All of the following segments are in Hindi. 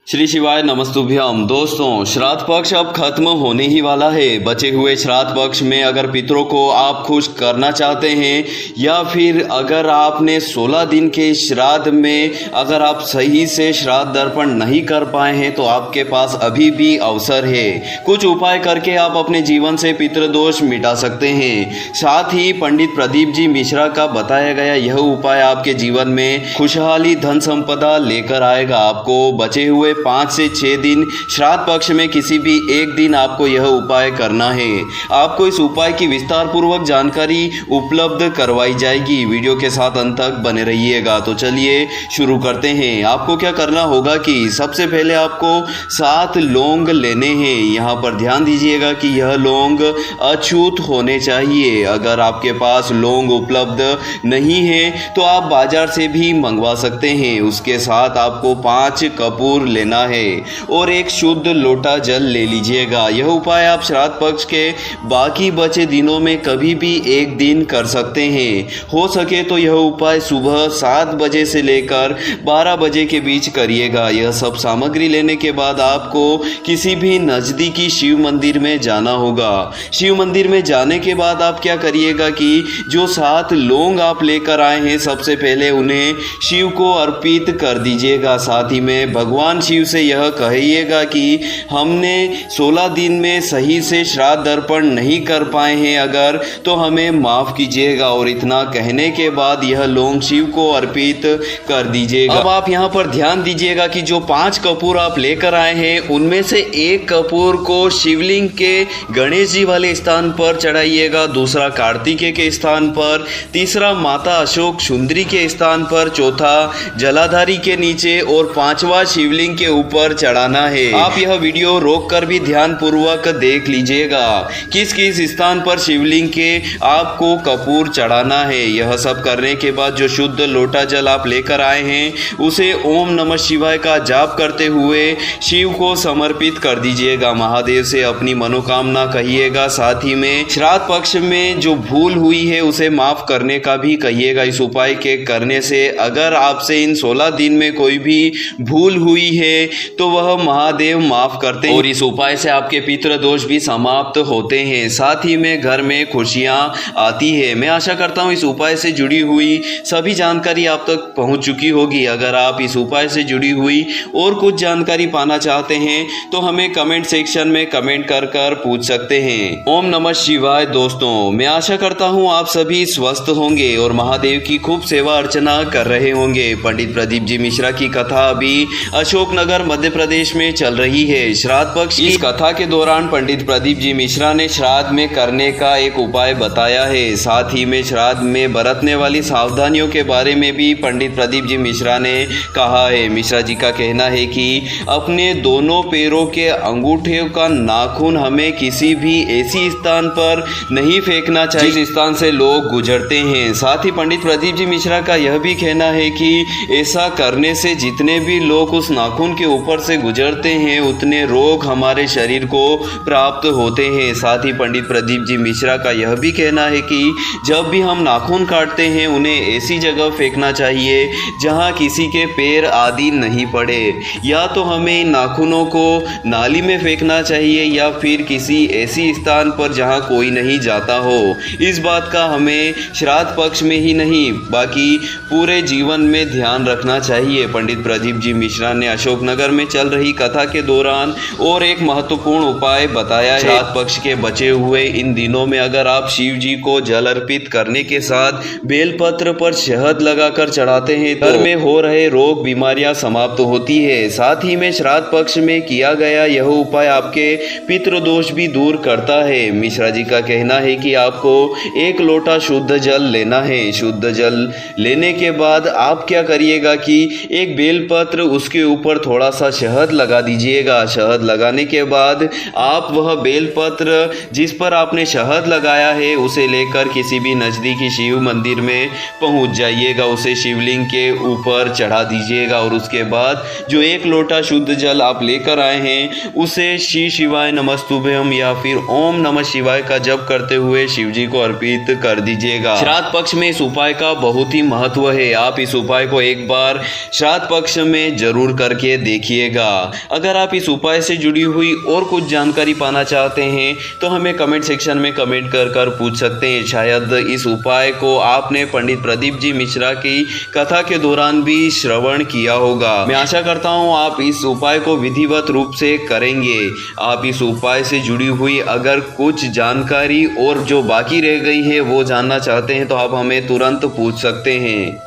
श्री शिवाय नमस्तुभ्यम। दोस्तों, श्राद्ध पक्ष अब खत्म होने ही वाला है। बचे हुए श्राद्ध पक्ष में अगर पितरों को आप खुश करना चाहते हैं या फिर अगर आपने 16 दिन के श्राद्ध में अगर आप सही से श्राद्ध दर्पण नहीं कर पाए हैं तो आपके पास अभी भी अवसर है। कुछ उपाय करके आप अपने जीवन से पितृदोष मिटा सकते हैं। साथ ही पंडित प्रदीप जी मिश्रा का बताया गया यह उपाय आपके जीवन में खुशहाली धन संपदा लेकर आएगा। आपको बचे हुए 5 से 6 दिन श्राद्ध पक्ष में किसी भी एक दिन आपको यह उपाय करना है। आपको इस उपाय की विस्तार पूर्वक जानकारी उपलब्ध करवाई जाएगी। वीडियो के साथ अंत तक बने रहिएगा। तो चलिए शुरू करते हैं। आपको क्या करना होगा कि सबसे पहले आपको 7 लौंग लेने हैं। यहाँ पर ध्यान दीजिएगा कि यह लौंग अछूत होने चाहिए। अगर आपके पास लौंग उपलब्ध नहीं है तो आप बाजार से भी मंगवा सकते हैं। उसके साथ आपको 5 कपूर लेना है और एक शुद्ध लोटा जल ले लीजिएगा। यह उपाय आप श्राद्ध पक्ष के बाकी बचे दिनों में कभी भी एक दिन कर सकते हैं। हो सके तो यह उपाय सुबह 7 बजे से लेकर 12 बजे के बीच करिएगा। यह सब सामग्री लेने के बाद आपको किसी भी नज़दीकी शिव मंदिर में जाना होगा। शिव मंदिर में जाने के बाद आप क्या करिएगा कि जो 7 लौंग आप लेकर आए हैं सबसे पहले उन्हें शिव को अर्पित कर दीजिएगा। साथ ही में भगवान शिव से यह कहिएगा कि हमने 16 दिन में सही से श्राद्ध दर्पण नहीं कर पाए हैं अगर तो हमें माफ़ कीजिएगा। और इतना कहने के बाद यह लौंग शिव को अर्पित कर दीजिएगा। अब आप यहाँ पर ध्यान दीजिएगा कि जो 5 कपूर आप लेकर आए हैं उनमें से एक कपूर को शिवलिंग के गणेश जी वाले स्थान पर चढ़ाइएगा, दूसरा कार्तिकेय के स्थान पर, तीसरा माता अशोक सुंदरी के स्थान पर, चौथा जलाधारी के नीचे और 5वां शिवलिंग के ऊपर चढ़ाना है। आप यह वीडियो रोक कर भी ध्यान पूर्वक देख लीजिएगा किस किस स्थान पर शिवलिंग के आपको कपूर चढ़ाना है। यह सब करने के बाद जो शुद्ध लोटा जल आप लेकर आए हैं उसे ओम नमः शिवाय का जाप करते हुए शिव को समर्पित कर दीजिएगा। महादेव से अपनी मनोकामना कहिएगा। साथ ही में श्राद्ध पक्ष में जो भूल हुई है उसे माफ करने का भी कहिएगा। इस उपाय के करने से अगर आपसे इन 16 दिन में कोई भी भूल हुई है तो वह महादेव माफ करते हैं और इस उपाय से आपके पितृ दोष भी समाप्त होते हैं। साथ ही में घर में खुशियां आती है। मैं आशा करता हूं इस उपाय से जुड़ी हुई सभी जानकारी आप तक पहुंच चुकी होगी। अगर आप इस उपाय से जुड़ी हुई और कुछ जानकारी पाना चाहते हैं तो हमें कमेंट सेक्शन में कमेंट कर पूछ सकते हैं। ओम नमः शिवाय। दोस्तों, मैं आशा करता हूँ आप सभी स्वस्थ होंगे और महादेव की खूब सेवा अर्चना कर रहे होंगे। पंडित प्रदीप जी मिश्रा की कथा अभी अशोकनगर मध्य प्रदेश में चल रही है। श्राद्ध पक्ष इस कथा के दौरान पंडित प्रदीप जी मिश्रा ने श्राद्ध में करने का एक उपाय बताया है। साथ ही में श्राद्ध में बरतने वाली सावधानियों के बारे में भी पंडित प्रदीप जी मिश्रा ने कहा है। मिश्रा जी का कहना है कि अपने दोनों पैरों के अंगूठे का नाखून हमें किसी भी ऐसी स्थान पर नहीं फेंकना चाहिए जिस स्थान से लोग गुजरते हैं। साथ ही पंडित प्रदीप जी मिश्रा का यह भी कहना है कि ऐसा करने से जितने भी लोग उस नाखून के ऊपर से गुजरते हैं उतने रोग हमारे शरीर को प्राप्त होते हैं। साथ ही पंडित प्रदीप जी मिश्रा का यह भी कहना है कि जब भी हम नाखून काटते हैं उन्हें ऐसी जगह फेंकना चाहिए जहां किसी के पैर आदि नहीं पड़े। या तो हमें इन नाखूनों को नाली में फेंकना चाहिए या फिर किसी ऐसी स्थान पर जहां कोई नहीं जाता हो। इस बात का हमें श्राद्ध पक्ष में ही नहीं बाकी पूरे जीवन में ध्यान रखना चाहिए। पंडित प्रदीप जी मिश्रा ने अशोकनगर में चल रही कथा के दौरान और एक महत्वपूर्ण उपाय बताया है। श्राद्ध पक्ष के बचे हुए इन दिनों में अगर आप शिव जी को जल अर्पित करने के साथ बेलपत्र पर शहद लगाकर चढ़ाते हैं तो घर में हो रहे रोग बीमारियां समाप्त होती है। साथ ही में श्राद्ध पक्ष में किया गया यह उपाय आपके पितृदोष भी दूर करता है। मिश्रा जी का कहना है कि आपको 1 लोटा शुद्ध जल लेना है। शुद्ध जल लेने के बाद आप क्या करिएगा कि एक बेलपत्र उसके ऊपर थोड़ा सा शहद लगा दीजिएगा। शहद लगाने के बाद आप वह बेलपत्र जिस पर आपने शहद लगाया है उसे लेकर किसी भी नज़दीकी शिव मंदिर में पहुंच जाइएगा। उसे शिवलिंग के ऊपर चढ़ा दीजिएगा और उसके बाद जो 1 लोटा शुद्ध जल आप लेकर आए हैं उसे श्री शिवाय नमस्तुभ्यम या फिर ओम नमः शिवाय का जप करते हुए शिव जी को अर्पित कर दीजिएगा। श्राद्ध पक्ष में इस उपाय का बहुत ही महत्व है। आप इस उपाय को एक बार श्राद्ध पक्ष में जरूर करके देखिएगा। अगर आप इस उपाय से जुड़ी हुई और कुछ जानकारी पाना चाहते हैं तो हमें कमेंट सेक्शन में कमेंट कर पूछ सकते हैं। शायद इस उपाय को आपने पंडित प्रदीप जी मिश्रा की कथा के दौरान भी श्रवण किया होगा। मैं आशा करता हूँ आप इस उपाय को विधिवत रूप से करेंगे। आप इस उपाय से जुड़ी हुई अगर कुछ जानकारी और जो बाकी रह गई है वो जानना चाहते हैं तो आप हमें तुरंत पूछ सकते हैं।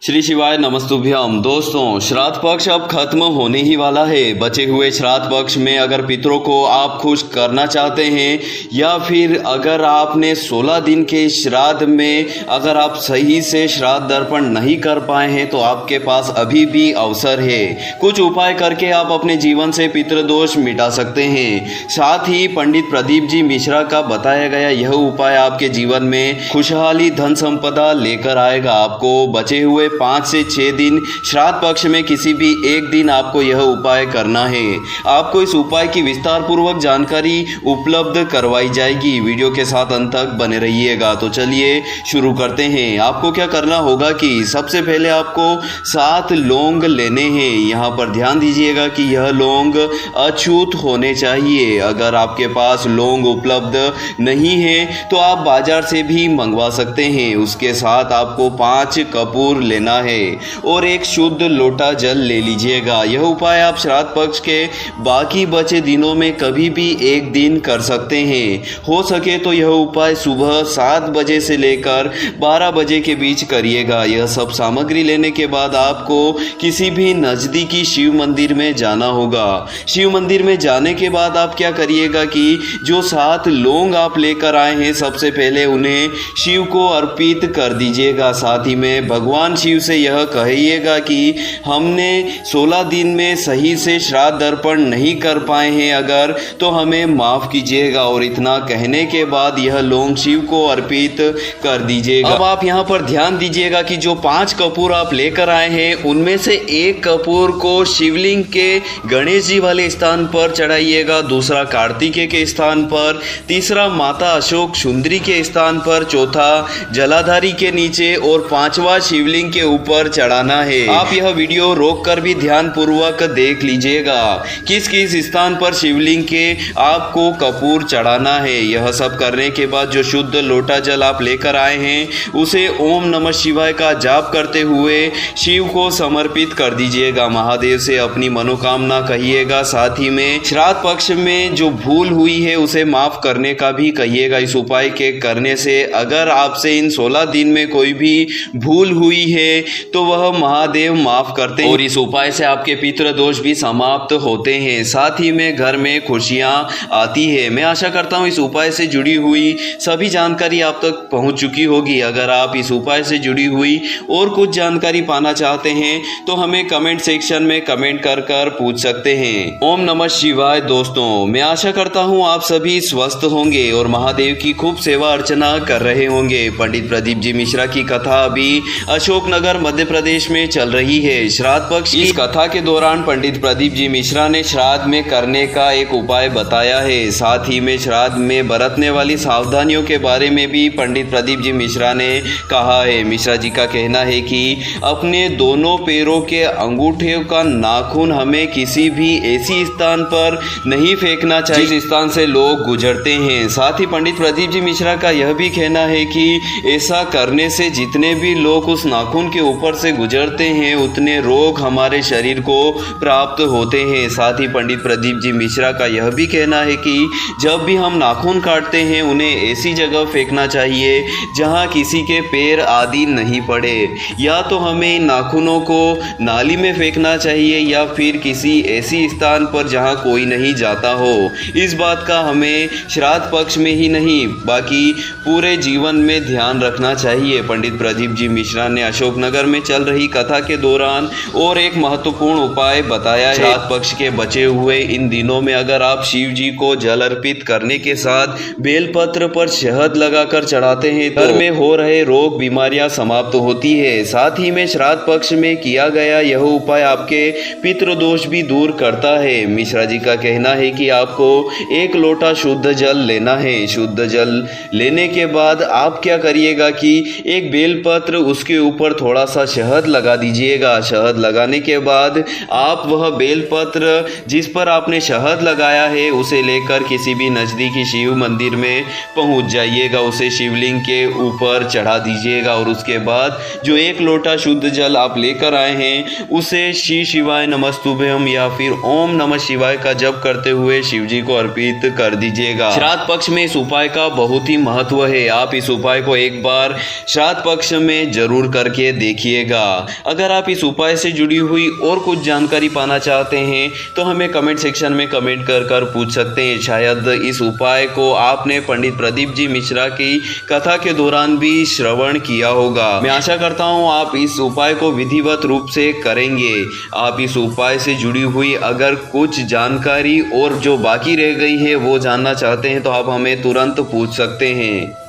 श्री शिवाय नमस्तुभ्यम। दोस्तों, श्राद्ध पक्ष अब खत्म होने ही वाला है। बचे हुए श्राद्ध पक्ष में अगर पितरों को आप खुश करना चाहते हैं या फिर अगर आपने 16 दिन के श्राद्ध में अगर आप सही से श्राद्ध दर्पण नहीं कर पाए हैं तो आपके पास अभी भी अवसर है। कुछ उपाय करके आप अपने जीवन से पितृदोष मिटा सकते हैं। साथ ही पंडित प्रदीप जी मिश्रा का बताया गया यह उपाय आपके जीवन में खुशहाली धन संपदा लेकर आएगा। आपको बचे हुए 5 से 6 दिन श्राद्ध पक्ष में किसी भी एक दिन आपको यह उपाय करना है। आपको इस उपाय की विस्तार पूर्वक जानकारी उपलब्ध करवाई जाएगी। वीडियो के साथ अंत तक बने रहिएगा। तो चलिए शुरू करते हैं। आपको क्या करना होगा कि सबसे पहले आपको 7 लौंग लेने हैं। यहाँ पर ध्यान दीजिएगा कि यह लौंग अछूत होने चाहिए। अगर आपके पास लौंग उपलब्ध नहीं है तो आप बाजार से भी मंगवा सकते हैं। उसके साथ आपको 5 कपूर लेना है और एक शुद्ध लोटा जल ले लीजिएगा। यह उपाय आप श्राद्ध पक्ष के बाकी बचे दिनों में कभी भी एक दिन कर सकते हैं। हो सके तो यह उपाय सुबह 7 बजे से लेकर 12 बजे के बीच करिएगा। यह सब सामग्री लेने के बाद आपको किसी भी नज़दीकी शिव मंदिर में जाना होगा। शिव मंदिर में जाने के बाद आप क्या करिएगा कि जो 7 लौंग आप लेकर आए हैं सबसे पहले उन्हें शिव को अर्पित कर दीजिएगा। साथ ही में भगवान शिव से यह कहिएगा कि हमने 16 दिन में सही से श्राद्ध दर्पण नहीं कर पाए हैं अगर तो हमें माफ कीजिएगा। और इतना कहने के बाद यह लौंग शिव को अर्पित कर दीजिएगा। अब आप यहाँ पर ध्यान दीजिएगा कि जो 5 कपूर आप लेकर आए हैं उनमें से एक कपूर को शिवलिंग के गणेश जी वाले स्थान पर चढ़ाइएगा, दूसरा कार्तिकेय के स्थान पर, तीसरा माता अशोक सुंदरी के स्थान पर, चौथा जलाधारी के नीचे और 5वां शिवलिंग के ऊपर चढ़ाना है। आप यह वीडियो रोक कर भी ध्यान पूर्वक देख लीजिएगा किस किस स्थान पर शिवलिंग के आपको कपूर चढ़ाना है। यह सब करने के बाद जो शुद्ध लोटा जल आप लेकर आए हैं उसे ओम नमः शिवाय का जाप करते हुए शिव को समर्पित कर दीजिएगा। महादेव से अपनी मनोकामना कहिएगा। साथ ही में श्राद्ध पक्ष में जो भूल हुई है उसे माफ करने का भी कहिएगा। इस उपाय के करने से अगर आपसे इन 16 दिन में कोई भी भूल हुई है तो वह महादेव माफ करते हैं और इस उपाय से आपके पितृ दोष भी समाप्त होते हैं। साथ ही में घर में खुशियां आती है। मैं आशा करता हूं इस उपाय से जुड़ी हुई सभी जानकारी आप तक पहुंच चुकी होगी। अगर आप इस उपाय से जुड़ी हुई और कुछ जानकारी पाना चाहते हैं तो हमें कमेंट सेक्शन में कमेंट कर पूछ सकते हैं। ओम नमः शिवाय। दोस्तों, मैं आशा करता हूँ आप सभी स्वस्थ होंगे और महादेव की खूब सेवा अर्चना कर रहे होंगे। पंडित प्रदीप जी मिश्रा की कथा अभी अशोकनगर मध्य प्रदेश में चल रही है। श्राद्ध पक्ष इस कथा के दौरान पंडित प्रदीप जी मिश्रा ने श्राद्ध में करने का एक उपाय बताया है। साथ ही में श्राद्ध में बरतने वाली सावधानियों के बारे में भी पंडित प्रदीप जी मिश्रा ने कहा है। मिश्रा जी का कहना है कि अपने दोनों पैरों के अंगूठे का नाखून हमें किसी भी ऐसी स्थान पर नहीं फेंकना चाहिए जिस स्थान से लोग गुजरते हैं। साथ ही पंडित प्रदीप जी मिश्रा का यह भी कहना है कि ऐसा करने से जितने भी लोग उस नाखून के ऊपर से गुजरते हैं उतने रोग हमारे शरीर को प्राप्त होते हैं। साथ ही पंडित प्रदीप जी मिश्रा का यह भी कहना है कि जब भी हम नाखून काटते हैं उन्हें ऐसी जगह फेंकना चाहिए जहां किसी के पैर आदि नहीं पड़े। या तो हमें इन नाखूनों को नाली में फेंकना चाहिए या फिर किसी ऐसी स्थान पर जहां कोई नहीं जाता हो। इस बात का हमें श्राद्ध पक्ष में ही नहीं बाकी पूरे जीवन में ध्यान रखना चाहिए। पंडित प्रदीप जी मिश्रा ने अशोकनगर में चल रही कथा के दौरान और एक महत्वपूर्ण उपाय बताया है। श्राद्ध पक्ष के बचे हुए इन दिनों में अगर आप शिव जी को जल अर्पित करने के साथ बेलपत्र पर शहद लगाकर चढ़ाते हैं तो घर में हो रहे रोग बीमारियां समाप्त होती है। साथ ही में श्राद्ध पक्ष में किया गया यह उपाय आपके पितृदोष भी दूर करता है। मिश्रा जी का कहना है कि आपको 1 लोटा शुद्ध जल लेना है। शुद्ध जल लेने के बाद आप क्या करिएगा कि एक बेलपत्र उसके ऊपर थोड़ा सा शहद लगा दीजिएगा। शहद लगाने के बाद आप वह बेलपत्र जिस पर आपने शहद लगाया है उसे लेकर किसी भी नज़दीकी शिव मंदिर में पहुंच जाइएगा। उसे शिवलिंग के ऊपर चढ़ा दीजिएगा और उसके बाद जो 1 लोटा शुद्ध जल आप लेकर आए हैं उसे श्री शिवाय नमस्तुभ्यम या फिर ओम नमः शिवाय का जप करते हुए शिव जी को अर्पित कर दीजिएगा। श्राद्ध पक्ष में इस उपाय का बहुत ही महत्व है। आप इस उपाय को एक बार श्राद्ध पक्ष में जरूर करके देखिएगा। अगर आप इस उपाय से जुड़ी हुई और कुछ जानकारी पाना चाहते हैं तो हमें कमेंट सेक्शन में कमेंट कर पूछ सकते हैं। शायद इस उपाय को आपने पंडित प्रदीप जी मिश्रा की कथा के दौरान भी श्रवण किया होगा। मैं आशा करता हूँ आप इस उपाय को विधिवत रूप से करेंगे। आप इस उपाय से जुड़ी हुई अगर कुछ जानकारी और जो बाकी रह गई है वो जानना चाहते हैं तो आप हमें तुरंत पूछ सकते हैं।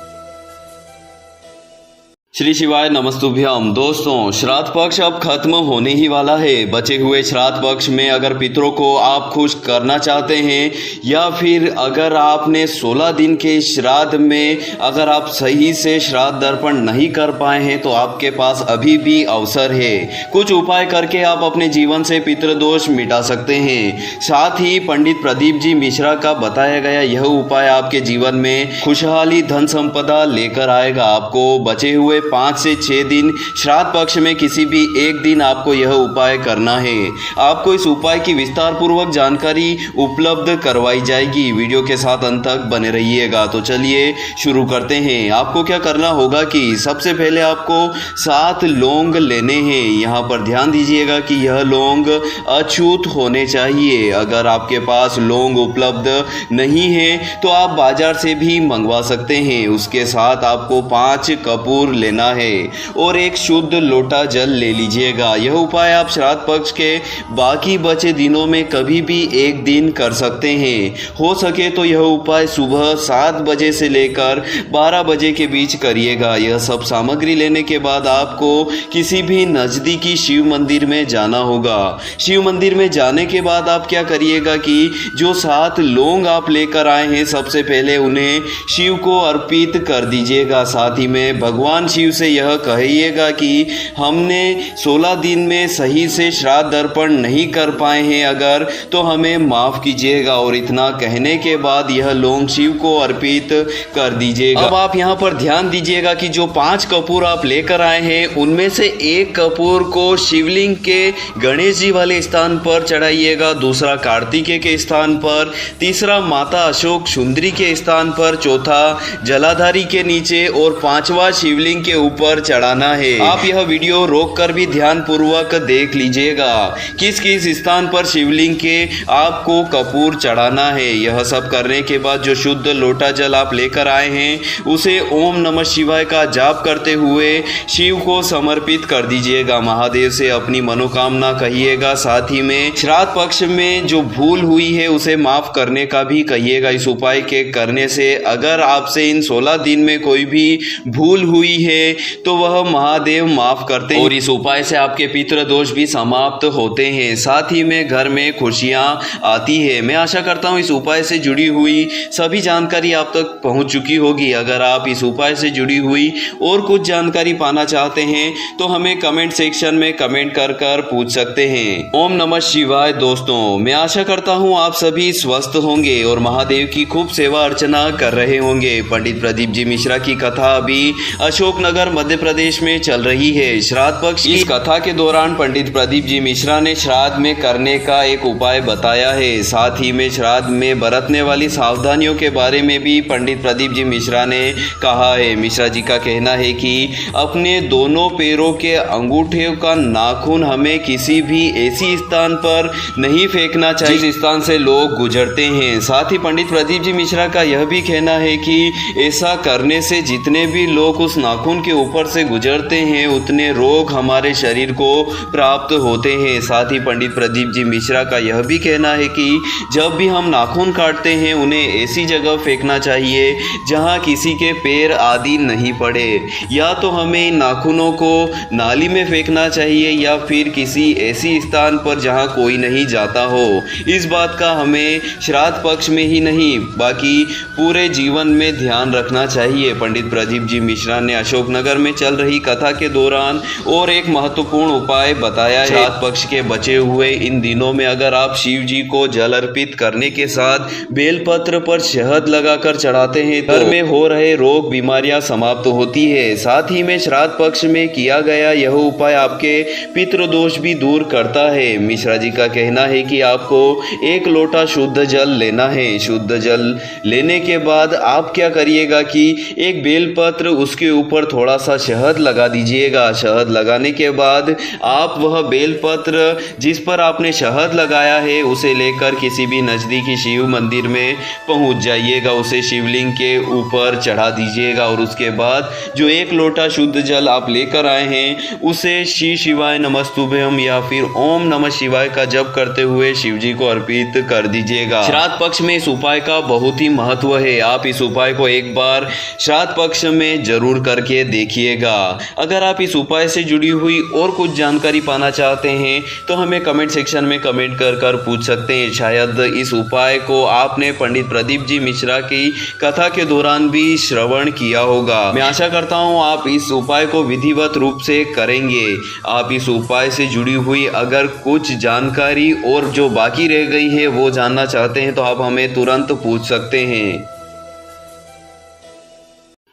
श्री शिवाय नमस्तुभ्यम। दोस्तों, श्राद्ध पक्ष अब खत्म होने ही वाला है। बचे हुए श्राद्ध पक्ष में अगर पितरों को आप खुश करना चाहते हैं या फिर अगर आपने 16 दिन के श्राद्ध में अगर आप सही से श्राद्ध दर्पण नहीं कर पाए हैं तो आपके पास अभी भी अवसर है। कुछ उपाय करके आप अपने जीवन से पितृदोष मिटा सकते हैं। साथ ही पंडित प्रदीप जी मिश्रा का बताया गया यह उपाय आपके जीवन में खुशहाली धन संपदा लेकर आएगा। आपको बचे हुए 5 से 6 दिन श्राद्ध पक्ष में किसी भी एक दिन आपको यह उपाय करना है। आपको इस उपाय की विस्तार पूर्वक जानकारी उपलब्ध करवाई जाएगी। वीडियो के साथ अंत तक बने रहिएगा। तो चलिए शुरू करते हैं। आपको क्या करना होगा कि सबसे पहले आपको 7 लौंग लेने हैं। यहाँ पर ध्यान दीजिएगा कि यह लौंग अछूत होने चाहिए। अगर आपके पास लौंग उपलब्ध नहीं है तो आप बाजार से भी मंगवा सकते हैं। उसके साथ आपको 5 कपूर लेना है और 1 शुद्ध लोटा जल ले लीजिएगा। यह उपाय आप श्राद्ध पक्ष के बाकी बचे दिनों में कभी भी एक दिन कर सकते हैं। हो सके तो यह उपाय सुबह 7 बजे से लेकर 12 बजे के बीच करिएगा। यह सब सामग्री लेने के बाद आपको किसी भी नज़दीकी शिव मंदिर में जाना होगा। शिव मंदिर में जाने के बाद आप क्या करिएगा कि जो 7 लौंग आप लेकर आए हैं सबसे पहले उन्हें शिव को अर्पित कर दीजिएगा। साथ ही में भगवान शिव से यह कहिएगा कि हमने 16 दिन में सही से श्राद्ध दर्पण नहीं कर पाए हैं अगर तो हमें माफ़ कीजिएगा। और इतना कहने के बाद यह लौंग शिव को अर्पित कर दीजिएगा। अब आप यहाँ पर ध्यान दीजिएगा कि जो 5 कपूर आप लेकर आए हैं उनमें से 1 कपूर को शिवलिंग के गणेश जी वाले स्थान पर चढ़ाइएगा, दूसरा कार्तिकेय के स्थान पर, तीसरा माता अशोक सुंदरी के स्थान पर, चौथा जलाधारी के नीचे और 5वां शिवलिंग के ऊपर चढ़ाना है। आप यह वीडियो रोक कर भी ध्यान पूर्वक देख लीजिएगा किस किस स्थान पर शिवलिंग के आपको कपूर चढ़ाना है। यह सब करने के बाद जो शुद्ध लोटा जल आप लेकर आए हैं उसे ओम नमः शिवाय का जाप करते हुए शिव को समर्पित कर दीजिएगा। महादेव से अपनी मनोकामना कहिएगा। साथ ही में श्राद्ध पक्ष में जो भूल हुई है उसे माफ करने का भी कहिएगा। इस उपाय के करने से अगर आपसे इन 16 दिन में कोई भी भूल हुई है तो वह महादेव माफ करते हैं और इस उपाय से आपके पितृ दोष भी समाप्त होते हैं। साथ ही में घर में खुशियां आती है। मैं आशा करता हूं इस उपाय से जुड़ी हुई सभी जानकारी आप तक पहुंच चुकी होगी। अगर आप इस उपाय से जुड़ी हुई और कुछ जानकारी पाना चाहते हैं तो हमें कमेंट सेक्शन में कमेंट कर पूछ सकते हैं। ओम नमः शिवाय। दोस्तों, मैं आशा करता हूं आप सभी स्वस्थ होंगे और महादेव की खूब सेवा अर्चना कर रहे होंगे। पंडित प्रदीप जी मिश्रा की कथा अभी अशोकनगर मध्य प्रदेश में चल रही है। श्राद्ध पक्ष इस कथा के दौरान पंडित प्रदीप जी मिश्रा ने श्राद्ध में करने का एक उपाय बताया है। साथ ही में श्राद्ध में बरतने वाली सावधानियों के बारे में भी पंडित प्रदीप जी मिश्रा ने कहा है। मिश्रा जी का कहना है कि अपने दोनों पैरों के अंगूठे का नाखून हमें किसी भी ऐसी स्थान पर नहीं फेंकना चाहिए जिस स्थान से लोग गुजरते हैं। साथ ही पंडित प्रदीप जी मिश्रा का यह भी कहना है कि ऐसा करने से जितने भी लोग उस नाखून के ऊपर से गुजरते हैं उतने रोग हमारे शरीर को प्राप्त होते हैं। साथ ही पंडित प्रदीप जी मिश्रा का यह भी कहना है कि जब भी हम नाखून काटते हैं उन्हें ऐसी जगह फेंकना चाहिए जहां किसी के पैर आदि नहीं पड़े। या तो हमें नाखूनों को नाली में फेंकना चाहिए या फिर किसी ऐसी स्थान पर जहां कोई नहीं जाता हो। इस बात का हमें श्राद्ध पक्ष में ही नहीं बाकी पूरे जीवन में ध्यान रखना चाहिए। पंडित प्रदीप जी मिश्रा ने अशोक अशोकनगर में चल रही कथा के दौरान और एक महत्वपूर्ण उपाय बताया है। श्राद्ध पक्ष के बचे हुए इन दिनों में अगर आप शिव जी को जल अर्पित करने के साथ बेलपत्र पर शहद लगाकर चढ़ाते हैं तो घर में हो रहे रोग बीमारियां समाप्त होती है। साथ ही में श्राद्ध पक्ष में किया गया यह उपाय आपके पितृदोष भी दूर करता है। मिश्रा जी का कहना है कि आपको 1 लोटा शुद्ध जल लेना है। शुद्ध जल लेने के बाद आप क्या करिएगा कि एक बेलपत्र उसके ऊपर थोड़ा सा शहद लगा दीजिएगा। शहद लगाने के बाद आप वह बेलपत्र जिस पर आपने शहद लगाया है उसे लेकर किसी भी नज़दीकी शिव मंदिर में पहुंच जाइएगा। उसे शिवलिंग के ऊपर चढ़ा दीजिएगा और उसके बाद जो 1 लोटा शुद्ध जल आप लेकर आए हैं उसे श्री शिवाय नमस्तुभ्यम या फिर ओम नमः शिवाय का जप करते हुए शिव जी को अर्पित कर दीजिएगा। श्राद्ध पक्ष में इस उपाय का बहुत ही महत्व है। आप इस उपाय को एक बार श्राद्ध पक्ष में जरूर करके देखिएगा। अगर आप इस उपाय से जुड़ी हुई और कुछ जानकारी पाना चाहते हैं तो हमें कमेंट सेक्शन में कमेंट कर पूछ सकते हैं। शायद इस उपाय को आपने पंडित प्रदीप जी मिश्रा की कथा के दौरान भी श्रवण किया होगा। मैं आशा करता हूँ आप इस उपाय को विधिवत रूप से करेंगे। आप इस उपाय से जुड़ी हुई अगर कुछ जानकारी और जो बाकी रह गई है वो जानना चाहते हैं तो आप हमें तुरंत पूछ सकते हैं।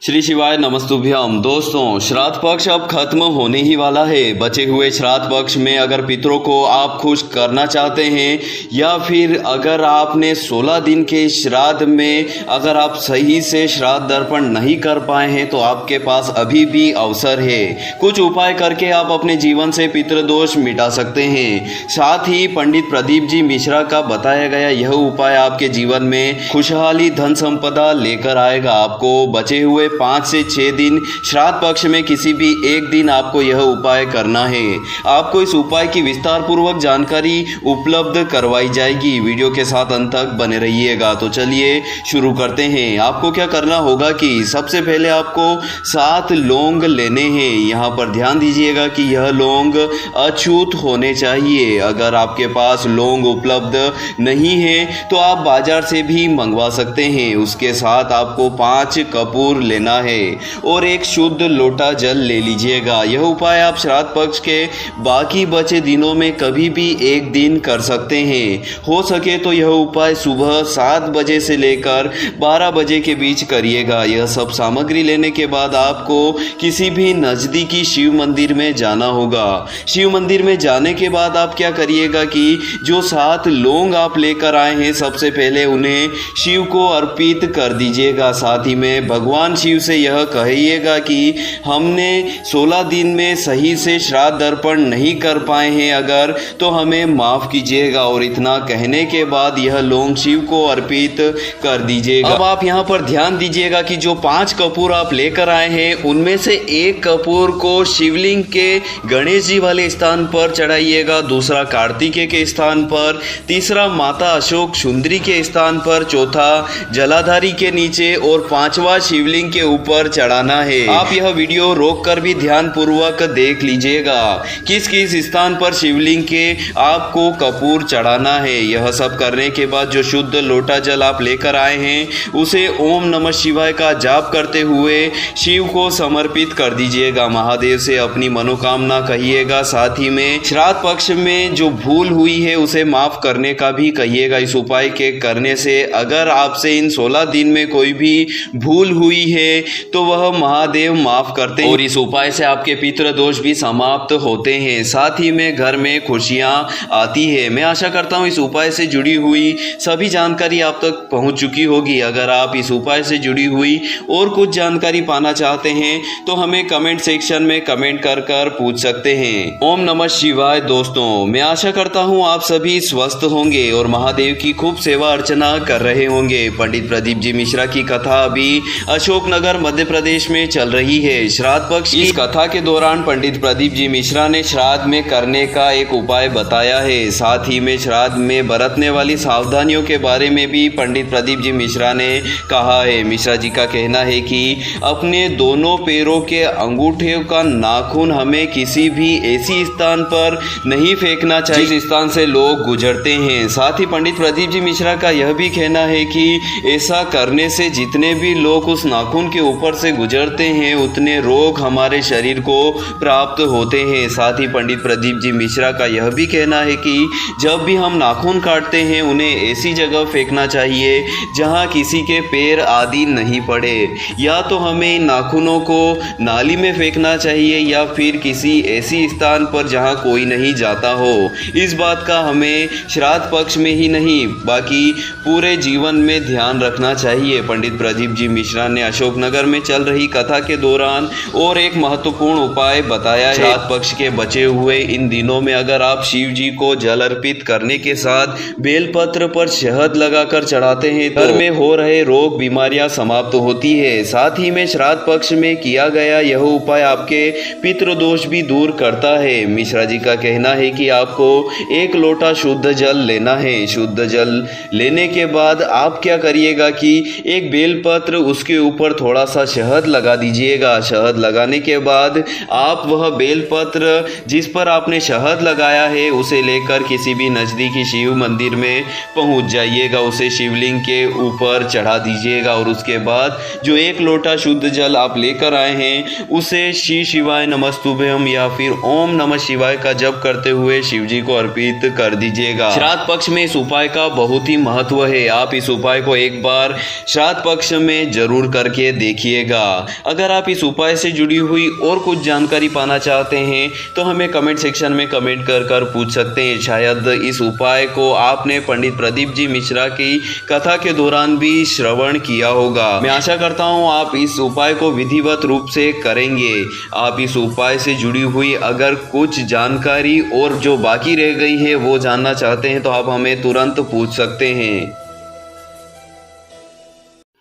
श्री शिवाय नमस्तुभ्यम। दोस्तों, श्राद्ध पक्ष अब खत्म होने ही वाला है। बचे हुए श्राद्ध पक्ष में अगर पितरों को आप खुश करना चाहते हैं या फिर अगर आपने 16 दिन के श्राद्ध में अगर आप सही से श्राद्ध दर्पण नहीं कर पाए हैं तो आपके पास अभी भी अवसर है। कुछ उपाय करके आप अपने जीवन से पितृदोष मिटा सकते हैं। साथ ही पंडित प्रदीप जी मिश्रा का बताया गया यह उपाय आपके जीवन में खुशहाली धन संपदा लेकर आएगा। आपको बचे हुए 5 से 6 दिन श्राद्ध पक्ष में किसी भी एक दिन आपको यह उपाय करना है। आपको इस उपाय की विस्तार पूर्वक जानकारी उपलब्ध करवाई जाएगी। वीडियो के साथ अंत तक बने रहिएगा। तो चलिए शुरू करते हैं। आपको क्या करना होगा कि सबसे पहले आपको 7 लौंग लेने हैं। यहाँ पर ध्यान दीजिएगा कि यह लौंग अछूत होने चाहिए। अगर आपके पास लौंग उपलब्ध नहीं है तो आप बाजार से भी मंगवा सकते हैं। उसके साथ आपको 5 कपूर लेना है और एक शुद्ध लोटा जल ले लीजिएगा। यह उपाय आप श्राद्ध पक्ष के बाकी बचे दिनों में कभी भी एक दिन कर सकते हैं। हो सके तो यह उपाय सुबह 7 बजे से लेकर 12 बजे के बीच करिएगा। यह सब सामग्री लेने के बाद आपको किसी भी नज़दीकी शिव मंदिर में जाना होगा। शिव मंदिर में जाने के बाद आप क्या करिएगा कि जो 7 लौंग आप लेकर आए हैं सबसे पहले उन्हें शिव को अर्पित कर दीजिएगा। साथ ही में भगवान शिव से यह कहिएगा कि हमने 16 दिन में सही से श्राद्ध दर्पण नहीं कर पाए हैं अगर तो हमें माफ़ कीजिएगा। और इतना कहने के बाद यह लौंग शिव को अर्पित कर दीजिएगा। अब आप यहाँ पर ध्यान दीजिएगा कि जो 5 कपूर आप लेकर आए हैं उनमें से एक कपूर को शिवलिंग के गणेश जी वाले स्थान पर चढ़ाइएगा, दूसरा कार्तिकेय के स्थान पर, तीसरा माता अशोक सुंदरी के स्थान पर, चौथा जलाधारी के नीचे और 5वां शिवलिंग के ऊपर चढ़ाना है। आप यह वीडियो रोक कर भी ध्यान पूर्वक देख लीजिएगा किस किस स्थान पर शिवलिंग के आपको कपूर चढ़ाना है। यह सब करने के बाद जो शुद्ध लोटा जल आप लेकर आए हैं उसे ओम नमः शिवाय का जाप करते हुए शिव को समर्पित कर दीजिएगा। महादेव से अपनी मनोकामना कहिएगा। साथ ही में श्राद्ध पक्ष में जो भूल हुई है उसे माफ करने का भी कहिएगा। इस उपाय के करने से अगर आपसे इन 16 दिन में कोई भी भूल हुई है तो वह महादेव माफ करते हैं और इस उपाय से आपके पितृ दोष भी समाप्त होते हैं। साथ ही में घर में खुशियां आती है। मैं आशा करता हूं इस उपाय से जुड़ी हुई सभी जानकारी आप तक पहुंच चुकी होगी। अगर आप इस उपाय से जुड़ी हुई और कुछ जानकारी पाना चाहते हैं तो हमें कमेंट सेक्शन में कमेंट कर पूछ सकते हैं। ओम नमः शिवाय। दोस्तों, मैं आशा करता हूं आप सभी स्वस्थ होंगे और महादेव की खूब सेवा अर्चना कर रहे होंगे। पंडित प्रदीप जी मिश्रा की कथा अभी अशोकनगर मध्य प्रदेश में चल रही है। श्राद्ध पक्ष इस कथा के दौरान पंडित प्रदीप जी मिश्रा ने श्राद्ध में करने का एक उपाय बताया है। साथ ही में श्राद्ध में बरतने वाली सावधानियों के बारे में भी पंडित प्रदीप जी मिश्रा ने कहा है। मिश्रा जी का कहना है कि अपने दोनों पैरों के अंगूठे का नाखून हमें किसी भी ऐसी स्थान पर नहीं फेंकना चाहिए जिस स्थान से लोग गुजरते हैं। साथ ही पंडित प्रदीप जी मिश्रा का यह भी कहना है कि ऐसा करने से जितने भी लोग उस नाखून नाखून के ऊपर से गुजरते हैं उतने रोग हमारे शरीर को प्राप्त होते हैं। साथ ही पंडित प्रदीप जी मिश्रा का यह भी कहना है कि जब भी हम नाखून काटते हैं उन्हें ऐसी जगह फेंकना चाहिए जहां किसी के पैर आदि नहीं पड़े, या तो हमें इन नाखूनों को नाली में फेंकना चाहिए या फिर किसी ऐसी स्थान पर जहां कोई नहीं जाता हो। इस बात का हमें श्राद्ध पक्ष में ही नहीं बाकी पूरे जीवन में ध्यान रखना चाहिए। पंडित प्रदीप जी मिश्रा ने अशोकनगर में चल रही कथा के दौरान और एक महत्वपूर्ण उपाय बताया है। श्राद्ध पक्ष के बचे हुए इन दिनों में अगर आप शिव जी को जल अर्पित करने के साथ बेलपत्र पर शहद लगाकर चढ़ाते हैं तो घर में हो रहे रोग बीमारियां समाप्त होती है। साथ ही में श्राद्ध पक्ष में किया गया यह उपाय आपके पितृदोष भी दूर करता है। मिश्रा जी का कहना है कि आपको 1 लोटा शुद्ध जल लेना है। शुद्ध जल लेने के बाद आप क्या करिएगा कि एक बेलपत्र उसके ऊपर थोड़ा सा शहद लगा दीजिएगा। शहद लगाने के बाद आप वह बेलपत्र जिस पर आपने शहद लगाया है उसे लेकर किसी भी नज़दीकी शिव मंदिर में पहुंच जाइएगा, उसे शिवलिंग के ऊपर चढ़ा दीजिएगा और उसके बाद जो 1 लोटा शुद्ध जल आप लेकर आए हैं उसे श्री शिवाय नमस्तुभ्यम या फिर ओम नमः शिवाय का जप करते हुए शिव जी को अर्पित कर दीजिएगा। श्राद्ध पक्ष में इस उपाय का बहुत ही महत्व है। आप इस उपाय को एक बार श्राद्ध पक्ष में जरूर करके देखिएगा। अगर आप इस उपाय से जुड़ी हुई और कुछ जानकारी पाना चाहते हैं तो हमें कमेंट सेक्शन में कमेंट कर पूछ सकते हैं। शायद इस उपाय को आपने पंडित प्रदीप जी मिश्रा की कथा के दौरान भी श्रवण किया होगा। मैं आशा करता हूँ आप इस उपाय को विधिवत रूप से करेंगे। आप इस उपाय से जुड़ी हुई अगर कुछ जानकारी और जो बाकी रह गई है वो जानना चाहते हैं तो आप हमें तुरंत पूछ सकते हैं।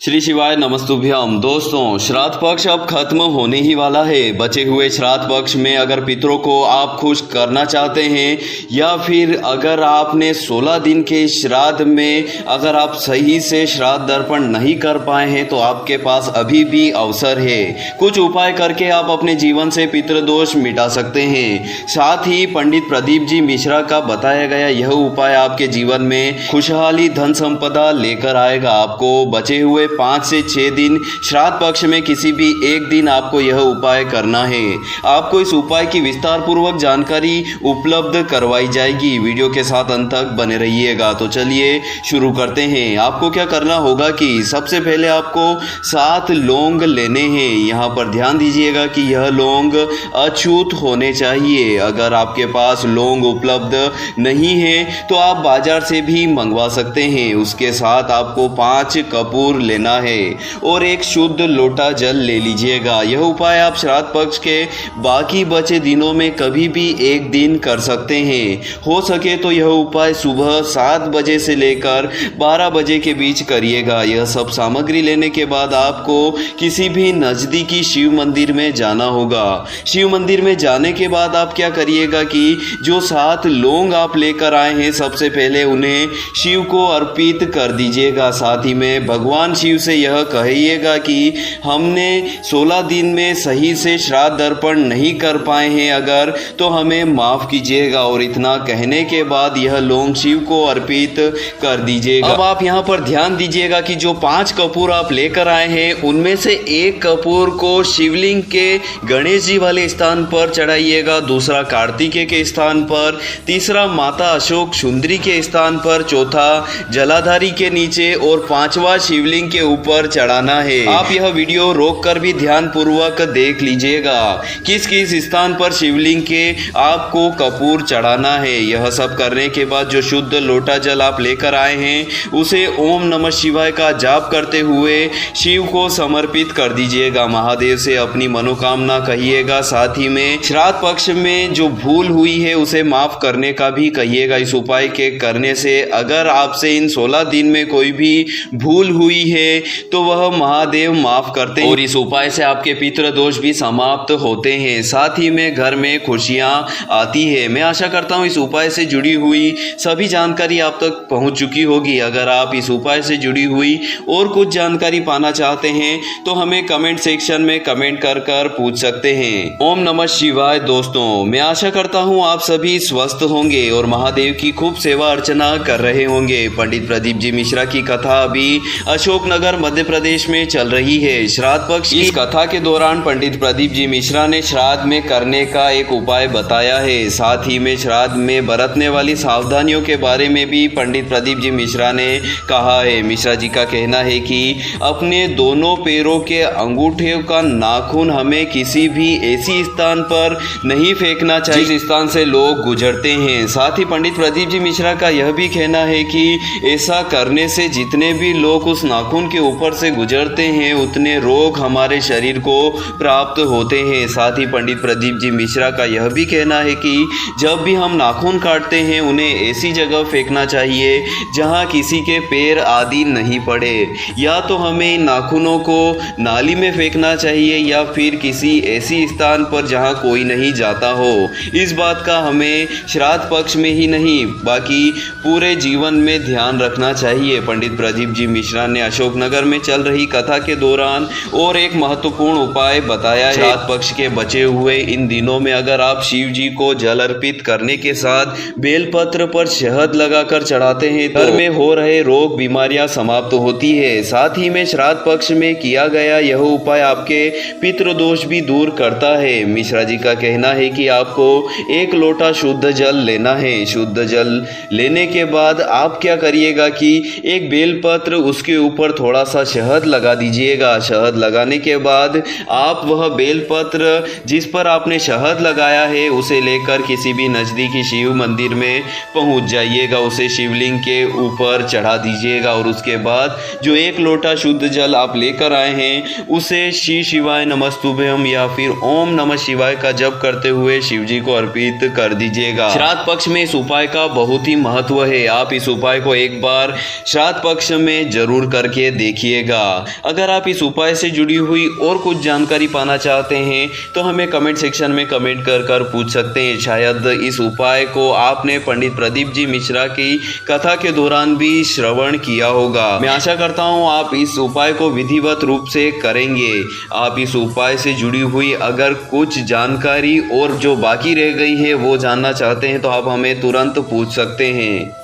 श्री शिवाय नमस्तुभ्यम। दोस्तों, श्राद्ध पक्ष अब खत्म होने ही वाला है। बचे हुए श्राद्ध पक्ष में अगर पितरों को आप खुश करना चाहते हैं या फिर अगर आपने 16 दिन के श्राद्ध में अगर आप सही से श्राद्ध दर्पण नहीं कर पाए हैं तो आपके पास अभी भी अवसर है। कुछ उपाय करके आप अपने जीवन से पितृदोष मिटा सकते हैं। साथ ही पंडित प्रदीप जी मिश्रा का बताया गया यह उपाय आपके जीवन में खुशहाली धन संपदा लेकर आएगा। आपको बचे हुए 5 से 6 दिन श्राद्ध पक्ष में किसी भी एक दिन आपको यह उपाय करना है। आपको इस उपाय की विस्तार पूर्वक जानकारी उपलब्ध करवाई जाएगी। वीडियो के साथ अंत तक बने रहिएगा। तो चलिए शुरू करते हैं। आपको क्या करना होगा कि सबसे पहले आपको 7 लौंग लेने हैं। यहाँ पर ध्यान दीजिएगा कि यह लौंग अछूत होने चाहिए। अगर आपके पास लौंग उपलब्ध नहीं है तो आप बाजार से भी मंगवा सकते हैं। उसके साथ आपको 5 कपूर लेना है और एक शुद्ध लोटा जल ले लीजिएगा। यह उपाय आप श्राद्ध पक्ष के बाकी बचे दिनों में कभी भी एक दिन कर सकते हैं। हो सके तो यह उपाय सुबह 7 बजे से लेकर 12 बजे के बीच करिएगा। यह सब सामग्री लेने के बाद आपको किसी भी नज़दीकी शिव मंदिर में जाना होगा। शिव मंदिर में जाने के बाद आप क्या करिएगा कि जो 7 लौंग आप लेकर आए हैं सबसे पहले उन्हें शिव को अर्पित कर दीजिएगा। साथ ही में भगवान शिव से यह कहिएगा कि हमने 16 दिन में सही से श्राद्ध दर्पण नहीं कर पाए हैं अगर तो हमें माफ़ कीजिएगा। और इतना कहने के बाद यह लौंग शिव को अर्पित कर दीजिएगा। अब आप यहाँ पर ध्यान दीजिएगा कि जो 5 कपूर आप लेकर आए हैं उनमें से एक कपूर को शिवलिंग के गणेश जी वाले स्थान पर चढ़ाइएगा, दूसरा कार्तिकेय के स्थान पर, तीसरा माता अशोक सुंदरी के स्थान पर, चौथा जलाधारी के नीचे और 5वां शिवलिंग के ऊपर चढ़ाना है। आप यह वीडियो रोक कर भी ध्यान पूर्वक देख लीजिएगा किस किस स्थान पर शिवलिंग के आपको कपूर चढ़ाना है। यह सब करने के बाद जो शुद्ध लोटा जल आप लेकर आए हैं उसे ओम नमः शिवाय का जाप करते हुए शिव को समर्पित कर दीजिएगा। महादेव से अपनी मनोकामना कहिएगा। साथ ही में श्राद्ध पक्ष में जो भूल हुई है उसे माफ करने का भी कहिएगा। इस उपाय के करने से अगर आपसे इन 16 दिन में कोई भी भूल हुई है तो वह महादेव माफ करते हैं और इस उपाय से आपके पितृ दोष भी समाप्त होते हैं। साथ ही में घर में खुशियां आती है। मैं आशा करता हूं इस उपाय से जुड़ी हुई सभी जानकारी आप तक पहुंच चुकी होगी। अगर आप इस उपाय से जुड़ी हुई और कुछ जानकारी पाना चाहते हैं तो हमें कमेंट सेक्शन में कमेंट कर पूछ सकते हैं। ओम नमः शिवाय। दोस्तों, मैं आशा करता हूं आप सभी स्वस्थ होंगे और महादेव की खूब सेवा अर्चना कर रहे होंगे। पंडित प्रदीप जी मिश्रा की कथा अभी अशोक अशोकनगर मध्य प्रदेश में चल रही है श्राद्ध पक्ष। इस कथा के दौरान पंडित प्रदीप जी मिश्रा ने श्राद्ध में करने का एक उपाय बताया है। साथ ही में श्राद्ध में बरतने वाली सावधानियों के बारे में भी पंडित प्रदीप जी मिश्रा ने कहा है। मिश्रा जी का कहना है कि अपने दोनों पैरों के अंगूठे का नाखून हमें किसी भी ऐसी स्थान पर नहीं फेंकना चाहिए जिस स्थान से लोग गुजरते हैं। साथ ही पंडित प्रदीप जी मिश्रा का यह भी कहना है कि ऐसा करने से जितने भी लोग उस नाखून के ऊपर से गुजरते हैं उतने रोग हमारे शरीर को प्राप्त होते हैं। साथ ही पंडित प्रदीप जी मिश्रा का यह भी कहना है कि जब भी हम नाखून काटते हैं उन्हें ऐसी जगह फेंकना चाहिए जहां किसी के पैर आदि नहीं पड़े, या तो हमें नाखूनों को नाली में फेंकना चाहिए या फिर किसी ऐसी स्थान पर जहां कोई नहीं जाता हो। इस बात का हमें श्राद्ध पक्ष में ही नहीं बाकी पूरे जीवन में ध्यान रखना चाहिए। पंडित प्रदीप जी मिश्रा ने अशोकनगर में चल रही कथा के दौरान और एक महत्वपूर्ण उपाय बताया है। श्राद्ध पक्ष के बचे हुए इन दिनों में अगर आप शिव जी को जल अर्पित करने के साथ बेलपत्र पर शहद लगाकर चढ़ाते हैं तो घर में हो रहे रोग बीमारियां समाप्त होती है। साथ ही में श्राद्ध पक्ष में किया गया यह उपाय आपके पितृदोष भी दूर करता है। मिश्रा जी का कहना है कि आपको 1 लोटा शुद्ध जल लेना है। शुद्ध जल लेने के बाद आप क्या करिएगा कि एक बेलपत्र उसके ऊपर थोड़ा सा शहद लगा दीजिएगा। शहद लगाने के बाद आप वह बेलपत्र जिस पर आपने शहद लगाया है उसे लेकर किसी भी नज़दीकी शिव मंदिर में पहुंच जाइएगा। उसे शिवलिंग के ऊपर चढ़ा दीजिएगा और उसके बाद जो 1 लोटा शुद्ध जल आप लेकर आए हैं उसे श्री शिवाय नमस्तुभ्यम या फिर ओम नमः शिवाय का जप करते हुए शिव जी को अर्पित कर दीजिएगा। श्राद्ध पक्ष में इस उपाय का बहुत ही महत्व है। आप इस उपाय को एक बार श्राद्ध पक्ष में जरूर करके देखिएगा। अगर आप इस उपाय से जुड़ी हुई और कुछ जानकारी पाना चाहते हैं तो हमें कमेंट सेक्शन में कमेंट कर पूछ सकते हैं। शायद इस उपाय को आपने पंडित प्रदीप जी मिश्रा की कथा के दौरान भी श्रवण किया होगा। मैं आशा करता हूं आप इस उपाय को विधिवत रूप से करेंगे। आप इस उपाय से जुड़ी हुई अगर कुछ जानकारी और जो बाकी रह गई है वो जानना चाहते हैं तो आप हमें तुरंत पूछ सकते हैं।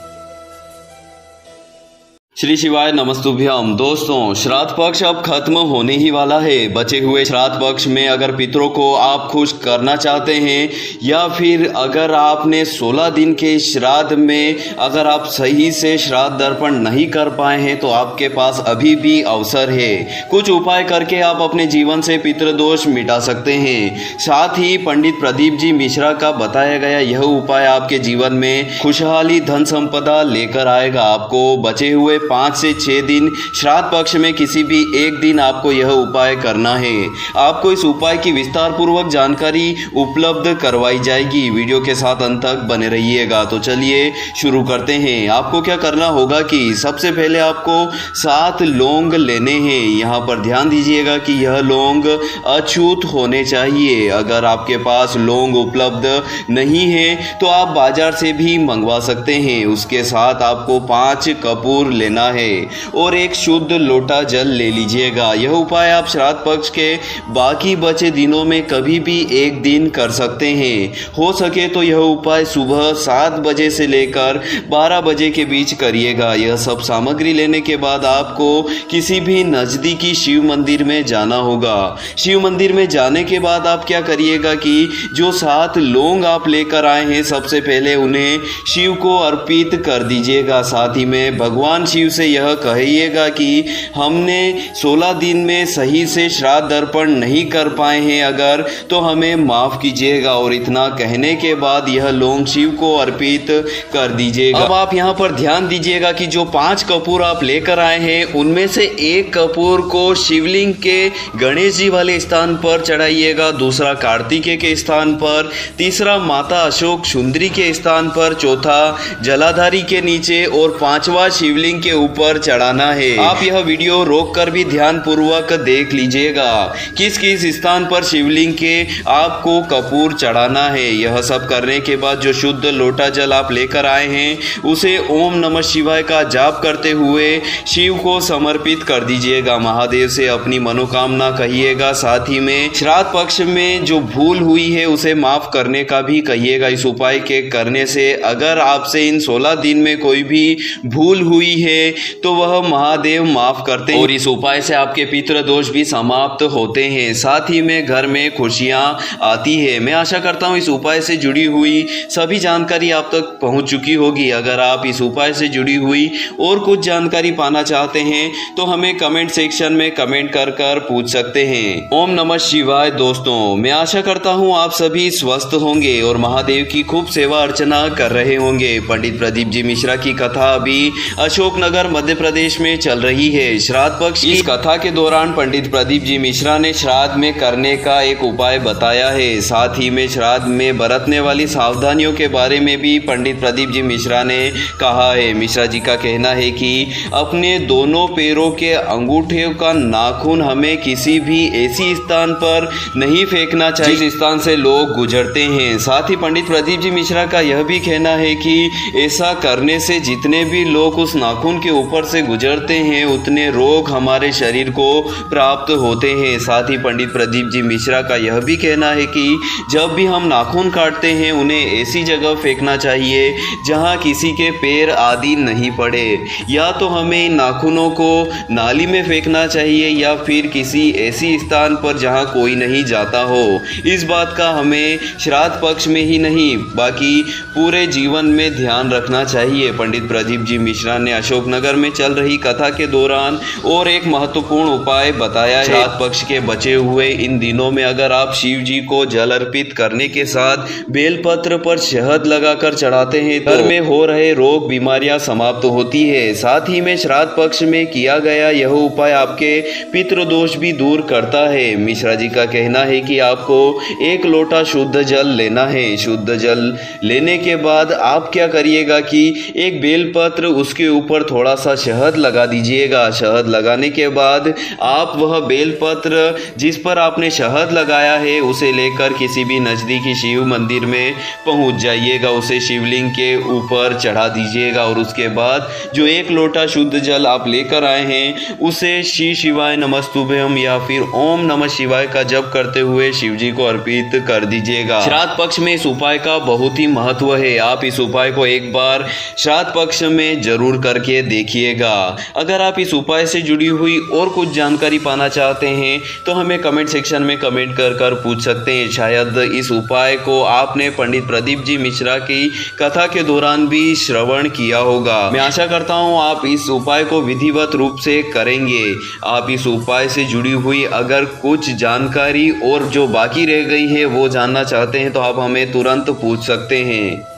श्री शिवाय नमस्तुभ्यम। दोस्तों, श्राद्ध पक्ष अब खत्म होने ही वाला है। बचे हुए श्राद्ध पक्ष में अगर पितरों को आप खुश करना चाहते हैं या फिर अगर आपने 16 दिन के श्राद्ध में अगर आप सही से श्राद्ध दर्पण नहीं कर पाए हैं तो आपके पास अभी भी अवसर है। कुछ उपाय करके आप अपने जीवन से पितृदोष मिटा सकते हैं। साथ ही पंडित प्रदीप जी मिश्रा का बताया गया यह उपाय आपके जीवन में खुशहाली धन संपदा लेकर आएगा। आपको बचे हुए 5 से 6 दिन श्राद्ध पक्ष में किसी भी एक दिन आपको यह उपाय करना है। आपको इस उपाय की विस्तार पूर्वक जानकारी उपलब्ध करवाई जाएगी। वीडियो के साथ अंत तक बने रहिएगा। तो चलिए शुरू करते हैं। आपको क्या करना होगा कि सबसे पहले आपको 7 लौंग लेने हैं। यहाँ पर ध्यान दीजिएगा कि यह लौंग अछूत होने चाहिए। अगर आपके पास लौंग उपलब्ध नहीं है तो आप बाजार से भी मंगवा सकते हैं। उसके साथ आपको 5 कपूर लेना है और एक शुद्ध लोटा जल ले लीजिएगा। यह उपाय आप श्राद्ध पक्ष के बाकी बचे दिनों में कभी भी एक दिन कर सकते हैं। हो सके तो यह उपाय सुबह 7 बजे से लेकर 12 बजे के बीच करिएगा। यह सब सामग्री लेने के बाद आपको किसी भी नज़दीकी शिव मंदिर में जाना होगा। शिव मंदिर में जाने के बाद आप क्या करिएगा कि जो 7 लौंग आप लेकर आए हैं सबसे पहले उन्हें शिव को अर्पित कर दीजिएगा। साथ ही में भगवान शिव से यह कहिएगा कि हमने 16 दिन में सही से श्राद्ध दर्पण नहीं कर पाए हैं अगर तो हमें माफ कीजिएगा। और इतना कहने के बाद यह लौंग शिव को अर्पित कर दीजिएगा। अब आप यहाँ पर ध्यान दीजिएगा कि जो 5 कपूर आप लेकर आए हैं उनमें से एक कपूर को शिवलिंग के गणेश जी वाले स्थान पर चढ़ाइएगा, दूसरा कार्तिकेय के स्थान पर, तीसरा माता अशोक सुंदरी के स्थान पर, चौथा जलाधारी के नीचे और 5वां शिवलिंग के ऊपर चढ़ाना है। आप यह वीडियो रोककर भी ध्यान पूर्वक देख लीजिएगा किस किस स्थान पर शिवलिंग के आपको कपूर चढ़ाना है। यह सब करने के बाद जो शुद्ध लोटा जल आप लेकर आए हैं उसे ओम नमः शिवाय का जाप करते हुए शिव को समर्पित कर दीजिएगा। महादेव से अपनी मनोकामना कहिएगा। साथ ही में श्राद्ध पक्ष में जो भूल हुई है उसे माफ करने का भी कहिएगा। इस उपाय के करने से अगर आपसे इन 16 दिन में कोई भी भूल हुई है है तो वह महादेव माफ करते हैं और इस उपाय से आपके पितृ दोष भी समाप्त होते हैं। साथ ही में घर में खुशियां आती है। मैं आशा करता हूं इस उपाय से जुड़ी हुई सभी जानकारी आप तक पहुंच चुकी होगी। अगर आप इस उपाय से जुड़ी हुई और कुछ जानकारी पाना चाहते हैं तो हमें कमेंट सेक्शन में कमेंट कर पूछ सकते हैं। ओम नमः शिवाय। दोस्तों, मैं आशा करता हूं आप सभी स्वस्थ होंगे और महादेव की खूब सेवा अर्चना कर रहे होंगे। पंडित प्रदीप जी मिश्रा की कथा अभी अशोकनगर मध्य प्रदेश में चल रही है। श्राद्ध पक्ष की कथा के दौरान पंडित प्रदीप जी मिश्रा ने श्राद्ध में करने का एक उपाय बताया है। साथ ही में श्राद्ध में बरतने वाली सावधानियों के बारे में भी पंडित प्रदीप जी मिश्रा ने कहा है। मिश्रा जी का कहना है कि अपने दोनों पैरों के अंगूठे का नाखून हमें किसी भी ऐसी स्थान पर नहीं फेंकना चाहिए जिस स्थान से लोग गुजरते हैं। साथ ही पंडित प्रदीप जी मिश्रा का यह भी कहना है कि ऐसा करने से जितने भी लोग उस नाखून के ऊपर से गुजरते हैं उतने रोग हमारे शरीर को प्राप्त होते हैं। साथ ही पंडित प्रदीप जी मिश्रा का यह भी कहना है कि जब भी हम नाखून काटते हैं उन्हें ऐसी जगह फेंकना चाहिए जहां किसी के पैर आदि नहीं पड़े। या तो हमें इन नाखूनों को नाली में फेंकना चाहिए या फिर किसी ऐसी स्थान पर जहां कोई नहीं जाता हो। इस बात का हमें श्राद्ध पक्ष में ही नहीं बाकी पूरे जीवन में ध्यान रखना चाहिए। पंडित प्रदीप जी मिश्रा ने अशोकनगर में चल रही कथा के दौरान और एक महत्वपूर्ण उपाय बताया है। श्राद्ध पक्ष के बचे हुए इन दिनों में अगर आप शिव जी को जल अर्पित करने के साथ बेलपत्र पर शहद लगाकर चढ़ाते हैं तो घर में हो रहे रोग बीमारियां समाप्त होती है। साथ ही में श्राद्ध पक्ष में किया गया यह उपाय आपके पितृदोष भी दूर करता है। मिश्रा जी का कहना है कि आपको 1 लोटा शुद्ध जल लेना है। शुद्ध जल लेने के बाद आप क्या करिएगा कि एक बेलपत्र उसके ऊपर थोड़ा सा शहद लगा दीजिएगा। शहद लगाने के बाद आप वह बेलपत्र जिस पर आपने शहद लगाया है उसे लेकर किसी भी नज़दीकी शिव मंदिर में पहुंच जाइएगा। उसे शिवलिंग के ऊपर चढ़ा दीजिएगा और उसके बाद जो 1 लोटा शुद्ध जल आप लेकर आए हैं उसे श्री शिवाय नमस्तुभ्यम या फिर ओम नमः शिवाय का जप करते हुए शिव जी को अर्पित कर दीजिएगा। श्राद्ध पक्ष में इस उपाय का बहुत ही महत्व है। आप इस उपाय को एक बार श्राद्ध पक्ष में जरूर करके देखिएगा। अगर आप इस उपाय से जुड़ी हुई और कुछ जानकारी पाना चाहते हैं तो हमें कमेंट सेक्शन में कमेंट कर पूछ सकते हैं। शायद इस उपाय को आपने पंडित प्रदीप जी मिश्रा की कथा के दौरान भी श्रवण किया होगा। मैं आशा करता हूँ आप इस उपाय को विधिवत रूप से करेंगे। आप इस उपाय से जुड़ी हुई अगर कुछ जानकारी और जो बाकी रह गई है वो जानना चाहते हैं तो आप हमें तुरंत पूछ सकते हैं।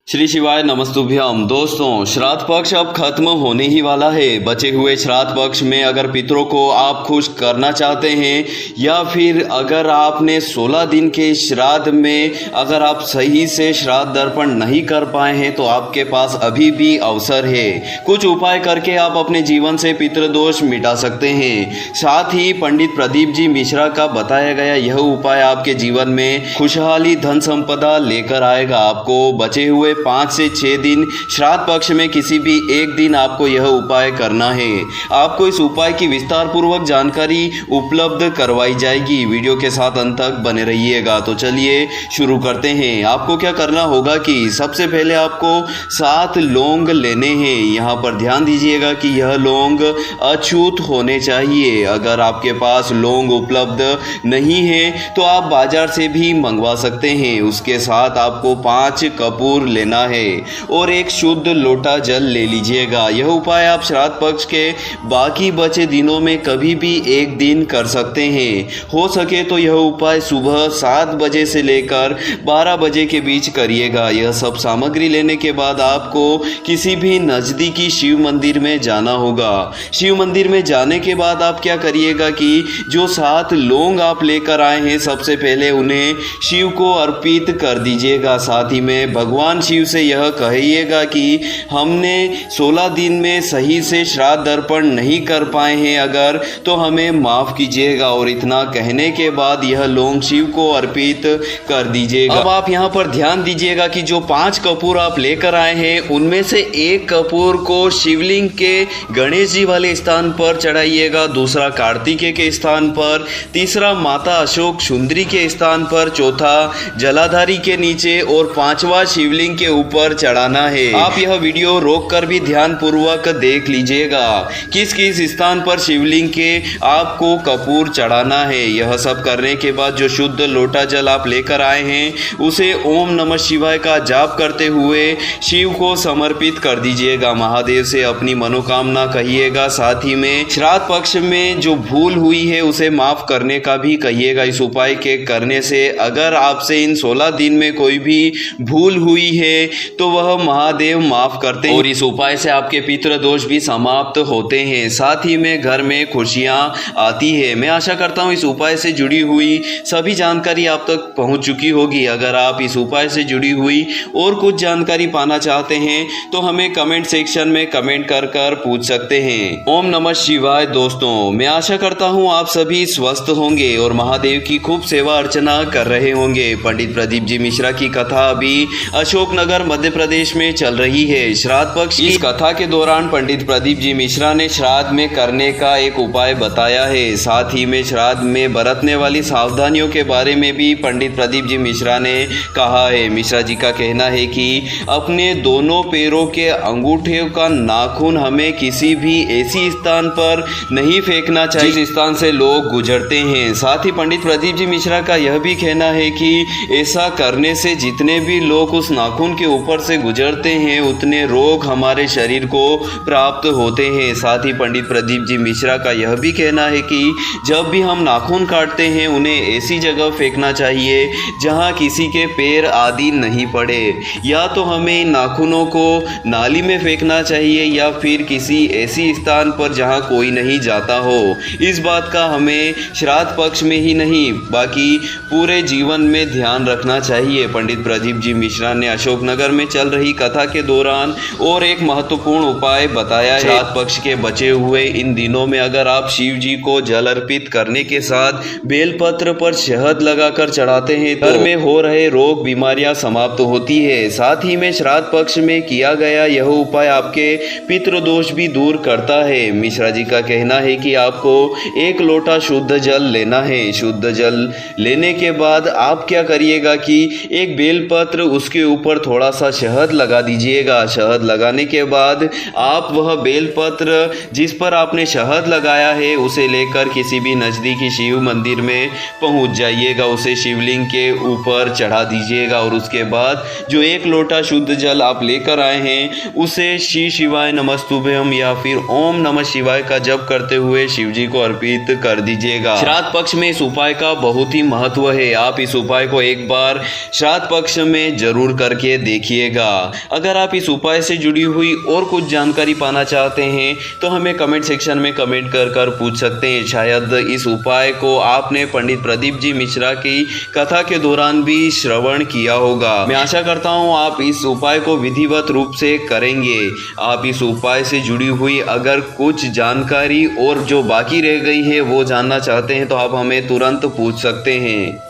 श्री शिवाय नमस्तुभ्यम। दोस्तों, श्राद्ध पक्ष अब खत्म होने ही वाला है। बचे हुए श्राद्ध पक्ष में अगर पितरों को आप खुश करना चाहते हैं या फिर अगर आपने 16 दिन के श्राद्ध में अगर आप सही से श्राद्ध दर्पण नहीं कर पाए हैं तो आपके पास अभी भी अवसर है। कुछ उपाय करके आप अपने जीवन से पितृदोष मिटा सकते हैं। साथ ही पंडित प्रदीप जी मिश्रा का बताया गया यह उपाय आपके जीवन में खुशहाली धन संपदा लेकर आएगा। आपको बचे हुए 5 से 6 दिन श्राद्ध पक्ष में किसी भी एक दिन आपको यह उपाय करना है। आपको इस उपाय की विस्तार पूर्वक जानकारी उपलब्ध करवाई जाएगी। वीडियो के साथ अंत तक बने रहिएगा। तो चलिए शुरू करते हैं। आपको क्या करना होगा कि सबसे पहले आपको 7 लौंग लेने हैं। यहाँ पर ध्यान दीजिएगा कि यह लौंग अछूत होने चाहिए। अगर आपके पास लौंग उपलब्ध नहीं है तो आप बाजार से भी मंगवा सकते हैं। उसके साथ आपको 5 कपूर लेना है और एक शुद्ध लोटा जल ले लीजिएगा। यह उपाय आप श्राद्ध पक्ष के बाकी बचे दिनों में कभी भी एक दिन कर सकते हैं। हो सके तो यह उपाय सुबह 7 बजे से लेकर 12 बजे के बीच करिएगा। यह सब सामग्री लेने के बाद आपको किसी भी नज़दीकी शिव मंदिर में जाना होगा। शिव मंदिर में जाने के बाद आप क्या करिएगा कि जो 7 लौंग आप लेकर आए हैं सबसे पहले उन्हें शिव को अर्पित कर दीजिएगा। साथ ही में भगवान शिव से यह कहिएगा कि हमने 16 दिन में सही से श्राद्ध दर्पण नहीं कर पाए हैं अगर तो हमें माफ़ कीजिएगा। और इतना कहने के बाद यह लौंग शिव को अर्पित कर दीजिएगा। अब आप यहाँ पर ध्यान दीजिएगा कि जो 5 कपूर आप लेकर आए हैं उनमें से एक कपूर को शिवलिंग के गणेश जी वाले स्थान पर चढ़ाइएगा, दूसरा कार्तिकेय के स्थान पर, तीसरा माता अशोक सुंदरी के स्थान पर, चौथा जलाधारी के नीचे और 5वां शिवलिंग के ऊपर चढ़ाना है। आप यह वीडियो रोक कर भी ध्यान पूर्वक देख लीजिएगा किस किस स्थान पर शिवलिंग के आपको कपूर चढ़ाना है। यह सब करने के बाद जो शुद्ध लोटा जल आप लेकर आए हैं उसे ओम नमः शिवाय का जाप करते हुए शिव को समर्पित कर दीजिएगा। महादेव से अपनी मनोकामना कहिएगा। साथ ही में श्राद्ध पक्ष में जो भूल हुई है उसे माफ करने का भी कहिएगा। इस उपाय के करने से अगर आपसे इन 16 दिन में कोई भी भूल हुई है तो वह महादेव माफ करते हैं और इस उपाय से आपके पितृ दोष भी समाप्त होते हैं। साथ ही में घर में खुशियां आती है। मैं आशा करता हूं इस उपाय से जुड़ी हुई सभी जानकारी आप तक पहुंच चुकी होगी। अगर आप इस उपाय से जुड़ी हुई और कुछ जानकारी पाना चाहते हैं तो हमें कमेंट सेक्शन में कमेंट कर पूछ सकते हैं। ओम नमः शिवाय। दोस्तों, मैं आशा करता हूं आप सभी स्वस्थ होंगे और महादेव की खूब सेवा अर्चना कर रहे होंगे। पंडित प्रदीप जी मिश्रा की कथा अभी अशोकनगर मध्य प्रदेश में चल रही है। श्राद्ध पक्ष इस कथा के दौरान पंडित प्रदीप जी मिश्रा ने श्राद्ध में करने का एक उपाय बताया है। साथ ही में श्राद्ध में बरतने वाली सावधानियों के बारे में भी पंडित प्रदीप जी मिश्रा ने कहा है। मिश्रा जी का कहना है कि अपने दोनों पैरों के अंगूठे का नाखून हमें किसी भी ऐसी स्थान पर नहीं फेंकना चाहिए जिस स्थान से लोग गुजरते हैं। साथ ही पंडित प्रदीप जी मिश्रा का यह भी कहना है कि ऐसा करने से जितने भी लोग उस नाखून के ऊपर से गुजरते हैं उतने रोग हमारे शरीर को प्राप्त होते हैं। साथ ही पंडित प्रदीप जी मिश्रा का यह भी कहना है कि जब भी हम नाखून काटते हैं उन्हें ऐसी जगह फेंकना चाहिए जहां किसी के पैर आदि नहीं पड़े। या तो हमें नाखूनों को नाली में फेंकना चाहिए या फिर किसी ऐसी स्थान पर जहां कोई नहीं जाता हो। इस बात का हमें श्राद्ध पक्ष में ही नहीं बाकी पूरे जीवन में ध्यान रखना चाहिए। पंडित प्रदीप जी मिश्रा ने अशोकनगर में चल रही कथा के दौरान और एक महत्वपूर्ण उपाय बताया है। श्राद्ध पक्ष के बचे हुए इन दिनों में अगर आप शिव जी को जल अर्पित करने के साथ बेलपत्र पर शहद लगाकर चढ़ाते हैं तो घर में हो रहे रोग बीमारियां समाप्त होती है। साथ ही में श्राद्ध पक्ष में किया गया यह उपाय आपके पितृदोष भी दूर करता है। मिश्रा जी का कहना है कि आपको 1 लोटा शुद्ध जल लेना है। शुद्ध जल लेने के बाद आप क्या करिएगा कि एक बेलपत्र उसके ऊपर थोड़ा सा शहद लगा दीजिएगा। शहद लगाने के बाद आप वह बेलपत्र जिस पर आपने शहद लगाया है उसे लेकर किसी भी नज़दीकी शिव मंदिर में पहुंच जाइएगा। उसे शिवलिंग के ऊपर चढ़ा दीजिएगा और उसके बाद जो 1 लोटा शुद्ध जल आप लेकर आए हैं उसे श्री शिवाय नमस्तुभ्यम या फिर ओम नमः शिवाय का जप करते हुए शिव जी को अर्पित कर दीजिएगा। श्राद्ध पक्ष में इस उपाय का बहुत ही महत्व है। आप इस उपाय को एक बार श्राद्ध पक्ष में जरूर करके देखिएगा। अगर आप इस उपाय से जुड़ी हुई और कुछ जानकारी पाना चाहते हैं तो हमें कमेंट सेक्शन में कमेंट कर पूछ सकते हैं। शायद इस उपाय को आपने पंडित प्रदीप जी मिश्रा की कथा के दौरान भी श्रवण किया होगा। मैं आशा करता हूं आप इस उपाय को विधिवत रूप से करेंगे। आप इस उपाय से जुड़ी हुई अगर कुछ जानकारी और जो बाकी रह गई है वो जानना चाहते हैं तो आप हमें तुरंत पूछ सकते हैं।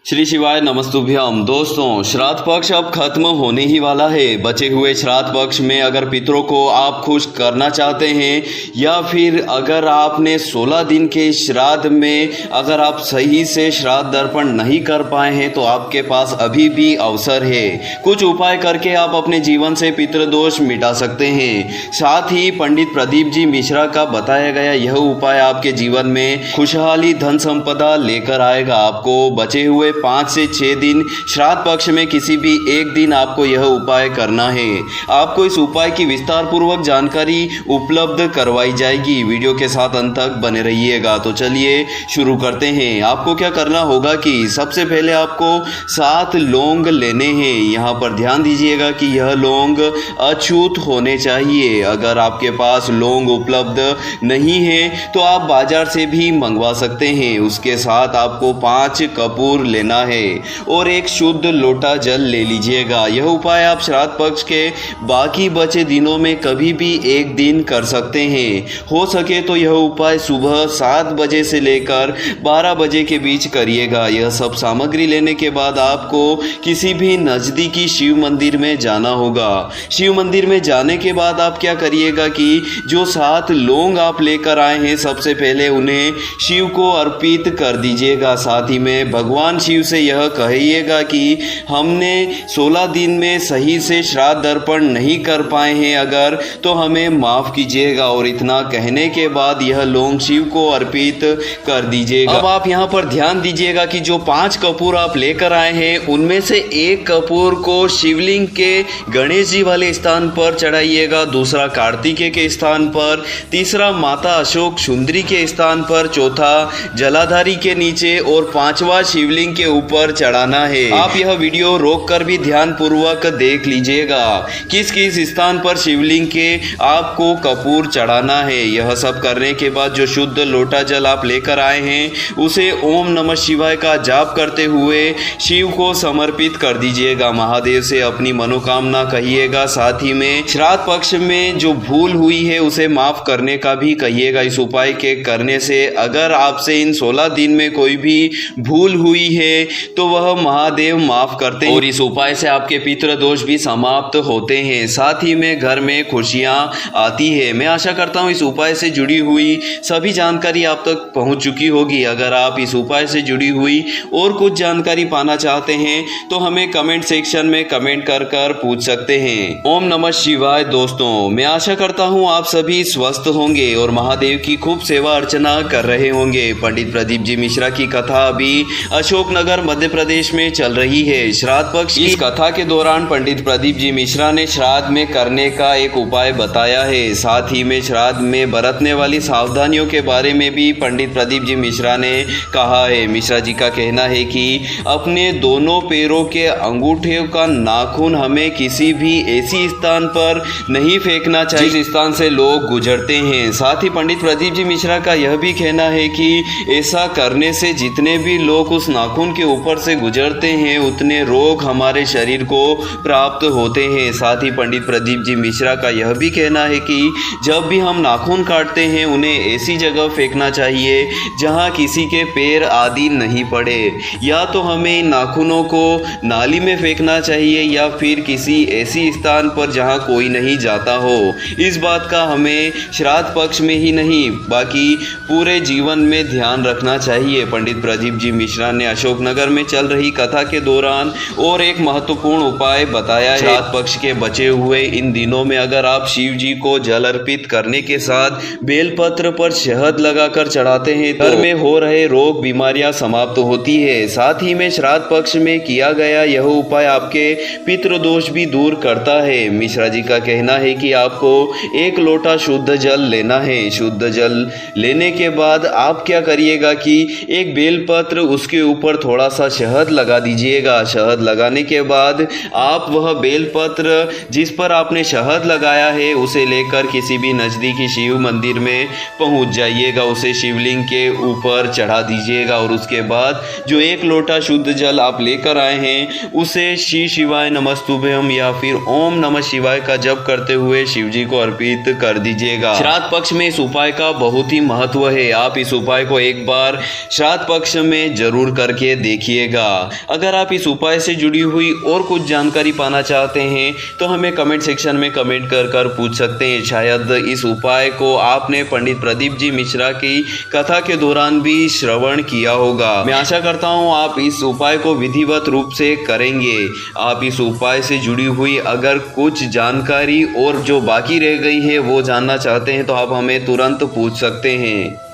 श्री शिवाय नमस्तुभ्यम। दोस्तों, श्राद्ध पक्ष अब खत्म होने ही वाला है। बचे हुए श्राद्ध पक्ष में अगर पितरों को आप खुश करना चाहते हैं या फिर अगर आपने 16 दिन के श्राद्ध में अगर आप सही से श्राद्ध दर्पण नहीं कर पाए हैं तो आपके पास अभी भी अवसर है। कुछ उपाय करके आप अपने जीवन से पितृदोष मिटा सकते हैं। साथ ही पंडित प्रदीप जी मिश्रा का बताया गया यह उपाय आपके जीवन में खुशहाली धन संपदा लेकर आएगा। आपको बचे हुए 5 से 6 दिन श्राद्ध पक्ष में किसी भी एक दिन आपको यह उपाय करना है। आपको इस उपाय की विस्तार पूर्वक जानकारी उपलब्ध करवाई जाएगी। वीडियो के साथ अंत तक बने रहिएगा। तो चलिए शुरू करते हैं। आपको क्या करना होगा कि सबसे पहले आपको 7 लौंग लेने हैं। यहाँ पर ध्यान दीजिएगा कि यह लौंग अछूत होने चाहिए। अगर आपके पास लौंग उपलब्ध नहीं है तो आप बाजार से भी मंगवा सकते हैं। उसके साथ आपको 5 कपूर लेना है और एक शुद्ध लोटा जल ले लीजिएगा। यह उपाय आप श्राद्ध पक्ष के बाकी बचे दिनों में कभी भी एक दिन कर सकते हैं। हो सके तो यह उपाय सुबह 7 बजे से लेकर 12 बजे के बीच करिएगा। यह सब सामग्री लेने के बाद आपको किसी भी नज़दीकी शिव मंदिर में जाना होगा। शिव मंदिर में जाने के बाद आप क्या करिएगा कि जो 7 लौंग आप लेकर आए हैं सबसे पहले उन्हें शिव को अर्पित कर दीजिएगा। साथ ही में भगवान शिव शिव से यह कहिएगा कि हमने 16 दिन में सही से श्राद्ध अर्पण नहीं कर पाए हैं अगर, तो हमें माफ़ कीजिएगा। और इतना कहने के बाद यह लौंग शिव को अर्पित कर दीजिएगा। अब आप यहाँ पर ध्यान दीजिएगा कि जो 5 कपूर आप लेकर आए हैं उनमें से एक कपूर को शिवलिंग के गणेश जी वाले स्थान पर चढ़ाइएगा, दूसरा कार्तिकेय के स्थान पर, तीसरा माता अशोक सुंदरी के स्थान पर, चौथा जलाधारी के नीचे और 5वां शिवलिंग के ऊपर चढ़ाना है। आप यह वीडियो रोक कर भी ध्यान पूर्वक देख लीजिएगा किस किस स्थान पर शिवलिंग के आपको कपूर चढ़ाना है। यह सब करने के बाद जो शुद्ध लोटा जल आप लेकर आए हैं उसे ओम नमः शिवाय का जाप करते हुए शिव को समर्पित कर दीजिएगा। महादेव से अपनी मनोकामना कहिएगा, साथ ही में श्राद्ध पक्ष में जो भूल हुई है उसे माफ करने का भी कहिएगा। इस उपाय के करने से अगर आपसे इन 16 दिन में कोई भी भूल हुई है तो वह महादेव माफ करते हैं और इस उपाय से आपके पितृ दोष भी समाप्त होते हैं, साथ ही में घर में खुशियां आती है। मैं आशा करता हूं इस उपाय से जुड़ी हुई सभी जानकारी आप तक पहुंच चुकी होगी। अगर आप इस उपाय से जुड़ी हुई और कुछ जानकारी पाना चाहते हैं तो हमें कमेंट सेक्शन में कमेंट कर पूछ सकते हैं। ओम नमः शिवाय। दोस्तों, मैं आशा करता हूं आप सभी स्वस्थ होंगे और महादेव की खूब सेवा अर्चना कर रहे होंगे। पंडित प्रदीप जी मिश्रा की कथा अभी अशोकनगर मध्य प्रदेश में चल रही है। श्राद्ध पक्ष इस कथा के दौरान पंडित प्रदीप जी मिश्रा ने श्राद्ध में करने का एक उपाय बताया है, साथ ही में श्राद्ध में बरतने वाली सावधानियों के बारे में भी पंडित प्रदीप जी मिश्रा ने कहा है। मिश्रा जी का कहना है कि अपने दोनों पैरों के अंगूठे का नाखून हमें किसी भी ऐसी स्थान पर नहीं फेंकना चाहिए जिस स्थान से लोग गुजरते हैं। साथ ही पंडित प्रदीप जी मिश्रा का यह भी कहना है कि ऐसा करने से जितने भी लोग उस नाखून के ऊपर से गुजरते हैं उतने रोग हमारे शरीर को प्राप्त होते हैं। साथ ही पंडित प्रदीप जी मिश्रा का यह भी कहना है कि जब भी हम नाखून काटते हैं उन्हें ऐसी जगह फेंकना चाहिए जहां किसी के पैर आदि नहीं पड़े, या तो हमें नाखूनों को नाली में फेंकना चाहिए या फिर किसी ऐसी स्थान पर जहां कोई नहीं जाता हो। इस बात का हमें श्राद्ध पक्ष में ही नहीं बाकी पूरे जीवन में ध्यान रखना चाहिए। पंडित प्रदीप जी मिश्रा ने अशोकनगर में चल रही कथा के दौरान और एक महत्वपूर्ण उपाय बताया है। श्राद्ध पक्ष के बचे हुए इन दिनों में अगर आप शिव जी को जल अर्पित करने के साथ बेलपत्र पर शहद लगाकर चढ़ाते हैं तो घर में हो रहे रोग बीमारियां समाप्त होती है। साथ ही में श्राद्ध पक्ष में किया गया यह उपाय आपके पितृदोष भी दूर करता है। मिश्रा जी का कहना है कि आपको 1 लोटा शुद्ध जल लेना है। शुद्ध जल लेने के बाद आप क्या करिएगा कि एक बेलपत्र उसके ऊपर थोड़ा सा शहद लगा दीजिएगा। शहद लगाने के बाद आप वह बेलपत्र जिस पर आपने शहद लगाया है उसे लेकर किसी भी नज़दीकी शिव मंदिर में पहुंच जाइएगा, उसे शिवलिंग के ऊपर चढ़ा दीजिएगा और उसके बाद जो 1 लोटा शुद्ध जल आप लेकर आए हैं उसे श्री शिवाय नमस्तुभ्यम या फिर ओम नमः शिवाय का जप करते हुए शिव जी को अर्पित कर दीजिएगा। श्राद्ध पक्ष में इस उपाय का बहुत ही महत्व है। आप इस उपाय को एक बार श्राद्ध पक्ष में जरूर करके देखिएगा। अगर आप इस उपाय से जुड़ी हुई और कुछ जानकारी पाना चाहते हैं तो हमें कमेंट सेक्शन में कमेंट कर पूछ सकते हैं। शायद इस उपाय को आपने पंडित प्रदीप जी मिश्रा की कथा के दौरान भी श्रवण किया होगा। मैं आशा करता हूं आप इस उपाय को विधिवत रूप से करेंगे। आप इस उपाय से जुड़ी हुई अगर कुछ जानकारी और जो बाकी रह गई है वो जानना चाहते हैं तो आप हमें तुरंत पूछ सकते हैं।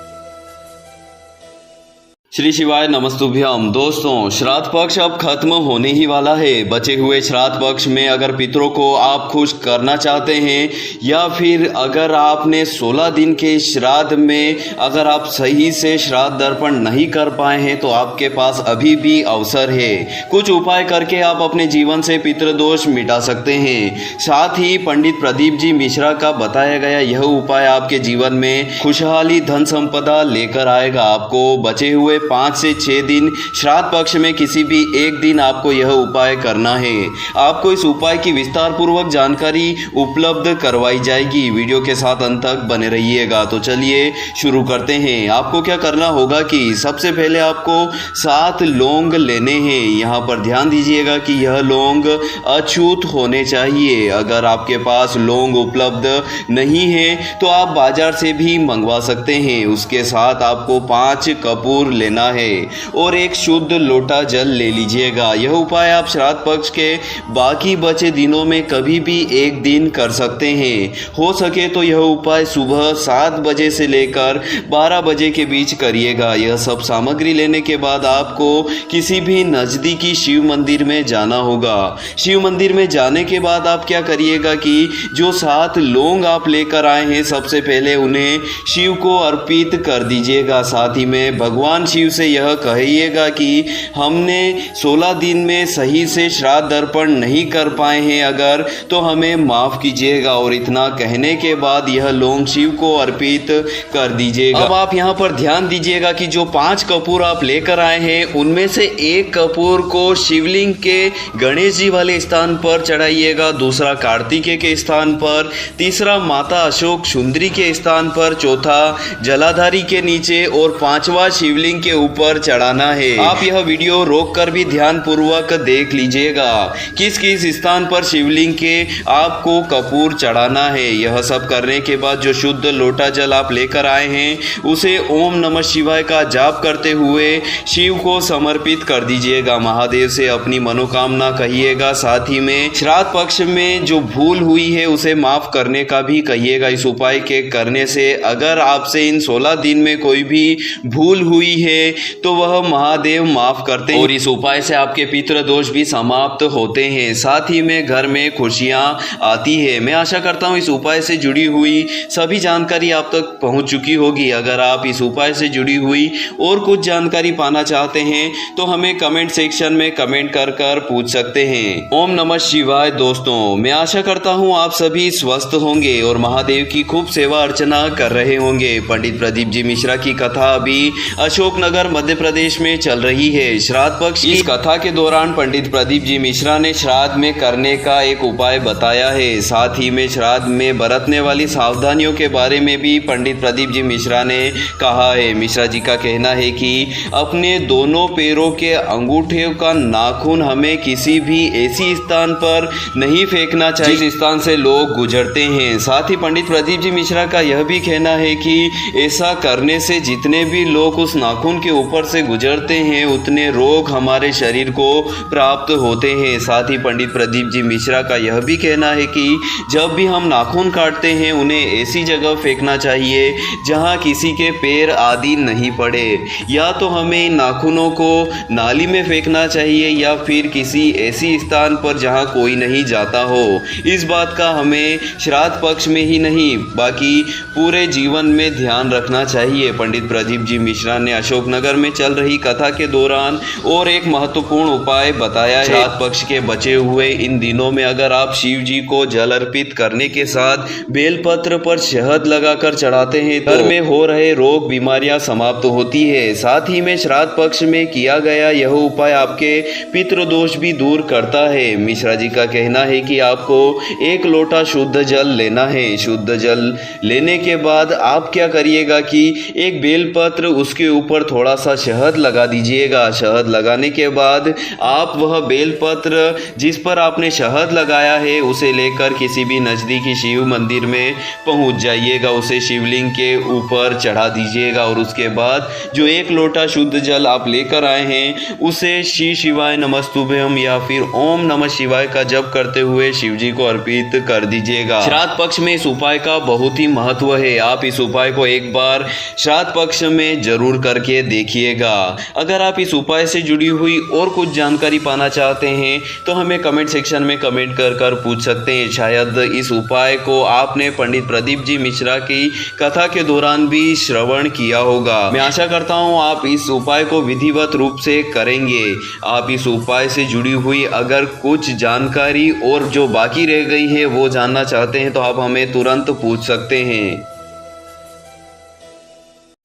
श्री शिवाय नमस्तुभ्यम। दोस्तों, श्राद्ध पक्ष अब खत्म होने ही वाला है। बचे हुए श्राद्ध पक्ष में अगर पितरों को आप खुश करना चाहते हैं या फिर अगर आपने 16 दिन के श्राद्ध में अगर आप सही से श्राद्ध अर्पण नहीं कर पाए हैं तो आपके पास अभी भी अवसर है। कुछ उपाय करके आप अपने जीवन से पितृदोष मिटा सकते हैं। साथ ही पंडित प्रदीप जी मिश्रा का बताया गया यह उपाय आपके जीवन में खुशहाली धन संपदा लेकर आएगा। आपको बचे हुए 5 से 6 दिन श्राद्ध पक्ष में किसी भी एक दिन आपको यह उपाय करना है। आपको इस उपाय की विस्तार पूर्वक जानकारी उपलब्ध करवाई जाएगी। वीडियो के साथ अंत तक बने रहिएगा। तो चलिए शुरू करते हैं। आपको क्या करना होगा कि सबसे पहले आपको 7 लौंग लेने हैं। यहाँ पर ध्यान दीजिएगा कि यह लौंग अछूत होने चाहिए। अगर आपके पास लौंग उपलब्ध नहीं है तो आप बाजार से भी मंगवा सकते हैं। उसके साथ आपको 5 कपूर लेना लेना है और एक शुद्ध लोटा जल ले लीजिएगा। यह उपाय आप श्राद्ध पक्ष के बाकी बचे दिनों में कभी भी एक दिन कर सकते हैं। हो सके तो यह उपाय सुबह 7 बजे से लेकर 12 बजे के बीच करिएगा। यह सब सामग्री लेने के बाद आपको किसी भी नज़दीकी शिव मंदिर में जाना होगा। शिव मंदिर में जाने के बाद आप क्या करिएगा कि जो 7 लौंग आप लेकर आए हैं, सबसे पहले उन्हें शिव को अर्पित कर दीजिएगा। साथ ही में भगवान शिव से यह कहिएगा कि हमने 16 दिन में सही से श्राद्ध अर्पण नहीं कर पाए हैं अगर, तो हमें माफ़ कीजिएगा। और इतना कहने के बाद यह लौंग शिव को अर्पित कर दीजिएगा। अब आप यहाँ पर ध्यान दीजिएगा कि जो 5 कपूर आप लेकर आए हैं उनमें से एक कपूर को शिवलिंग के गणेश जी वाले स्थान पर चढ़ाइएगा, दूसरा कार्तिकेय के स्थान पर, तीसरा माता अशोक सुंदरी के स्थान पर, चौथा जलाधारी के नीचे और 5वां शिवलिंग के ऊपर चढ़ाना है। आप यह वीडियो रोक कर भी ध्यान पूर्वक देख लीजिएगा किस किस स्थान पर शिवलिंग के आपको कपूर चढ़ाना है। यह सब करने के बाद जो शुद्ध लोटा जल आप लेकर आए हैं उसे ओम नमः शिवाय का जाप करते हुए शिव को समर्पित कर दीजिएगा। महादेव से अपनी मनोकामना कहिएगा। साथ ही में श्राद्ध पक्ष में जो भूल हुई है उसे माफ करने का भी कहिएगा। इस उपाय के करने से अगर आपसे इन 16 दिन में कोई भी भूल हुई है तो वह महादेव माफ करते हैं और इस उपाय से आपके पितृ दोष भी समाप्त होते हैं। साथ ही में घर में खुशियां आती है। मैं आशा करता हूं इस उपाय से जुड़ी हुई सभी जानकारी आप तक पहुंच चुकी होगी। अगर आप इस उपाय से जुड़ी हुई और कुछ जानकारी पाना चाहते हैं तो हमें कमेंट सेक्शन में कमेंट कर पूछ सकते हैं। ओम नमः शिवाय। दोस्तों, मैं आशा करता हूं आप सभी स्वस्थ होंगे और महादेव की खूब सेवा अर्चना कर रहे होंगे। पंडित प्रदीप जी मिश्रा की कथा अभी अशोकनगर मध्य प्रदेश में चल रही है। श्राद्ध पक्ष इस कथा के दौरान पंडित प्रदीप जी मिश्रा ने श्राद्ध में करने का एक उपाय बताया है। साथ ही में श्राद्ध में बरतने वाली सावधानियों के बारे में भी पंडित प्रदीप जी मिश्रा ने कहा है। मिश्रा जी का कहना है कि अपने दोनों पैरों के अंगूठे का नाखून हमें किसी भी ऐसी स्थान पर नहीं फेंकना चाहिए जिस स्थान से लोग गुजरते हैं। साथ ही पंडित प्रदीप जी मिश्रा का यह भी कहना है कि ऐसा करने से जितने भी लोग उस नाखून के ऊपर से गुजरते हैं उतने रोग हमारे शरीर को प्राप्त होते हैं। साथ ही पंडित प्रदीप जी मिश्रा का यह भी कहना है कि जब भी हम नाखून काटते हैं उन्हें ऐसी जगह फेंकना चाहिए जहां किसी के पैर आदि नहीं पड़े, या तो हमें इन नाखूनों को नाली में फेंकना चाहिए या फिर किसी ऐसी स्थान पर जहां कोई नहीं जाता हो। इस बात का हमें श्राद्ध पक्ष में ही नहीं बाकी पूरे जीवन में ध्यान रखना चाहिए। पंडित प्रदीप जी मिश्रा ने अशोकनगर में चल रही कथा के दौरान और एक महत्वपूर्ण उपाय बताया है। श्राद्ध पक्ष के बचे हुए इन दिनों में अगर आप शिव जी को जल अर्पित करने के साथ बेलपत्र पर शहद लगाकर चढ़ाते हैं तो घर में हो रहे रोग बीमारियां समाप्त होती है। साथ ही में श्राद्ध पक्ष में किया गया यह उपाय आपके पितृदोष भी दूर करता है। मिश्रा जी का कहना है कि आपको 1 लोटा शुद्ध जल लेना है। शुद्ध जल लेने के बाद आप क्या करिएगा कि एक बेलपत्र उसके ऊपर थोड़ा सा शहद लगा दीजिएगा। शहद लगाने के बाद आप वह बेलपत्र जिस पर आपने शहद लगाया है उसे लेकर किसी भी नज़दीकी शिव मंदिर में पहुंच जाइएगा। उसे शिवलिंग के ऊपर चढ़ा दीजिएगा और उसके बाद जो 1 लोटा शुद्ध जल आप लेकर आए हैं उसे श्री शिवाय नमस्तुभ्यम या फिर ओम नमः शिवाय का जप करते हुए शिव जी को अर्पित कर दीजिएगा। श्राद्ध पक्ष में इस उपाय का बहुत ही महत्व है। आप इस उपाय को एक बार श्राद्ध पक्ष में जरूर करके देखिएगा। अगर आप इस उपाय से जुड़ी हुई और कुछ जानकारी पाना चाहते हैं तो हमें कमेंट सेक्शन में कमेंट कर पूछ सकते हैं। शायद इस उपाय को आपने पंडित प्रदीप जी मिश्रा की कथा के दौरान भी श्रवण किया होगा। मैं आशा करता हूं आप इस उपाय को विधिवत रूप से करेंगे। आप इस उपाय से जुड़ी हुई अगर कुछ जानकारी और जो बाकी रह गई है वो जानना चाहते हैं तो आप हमें तुरंत पूछ सकते हैं।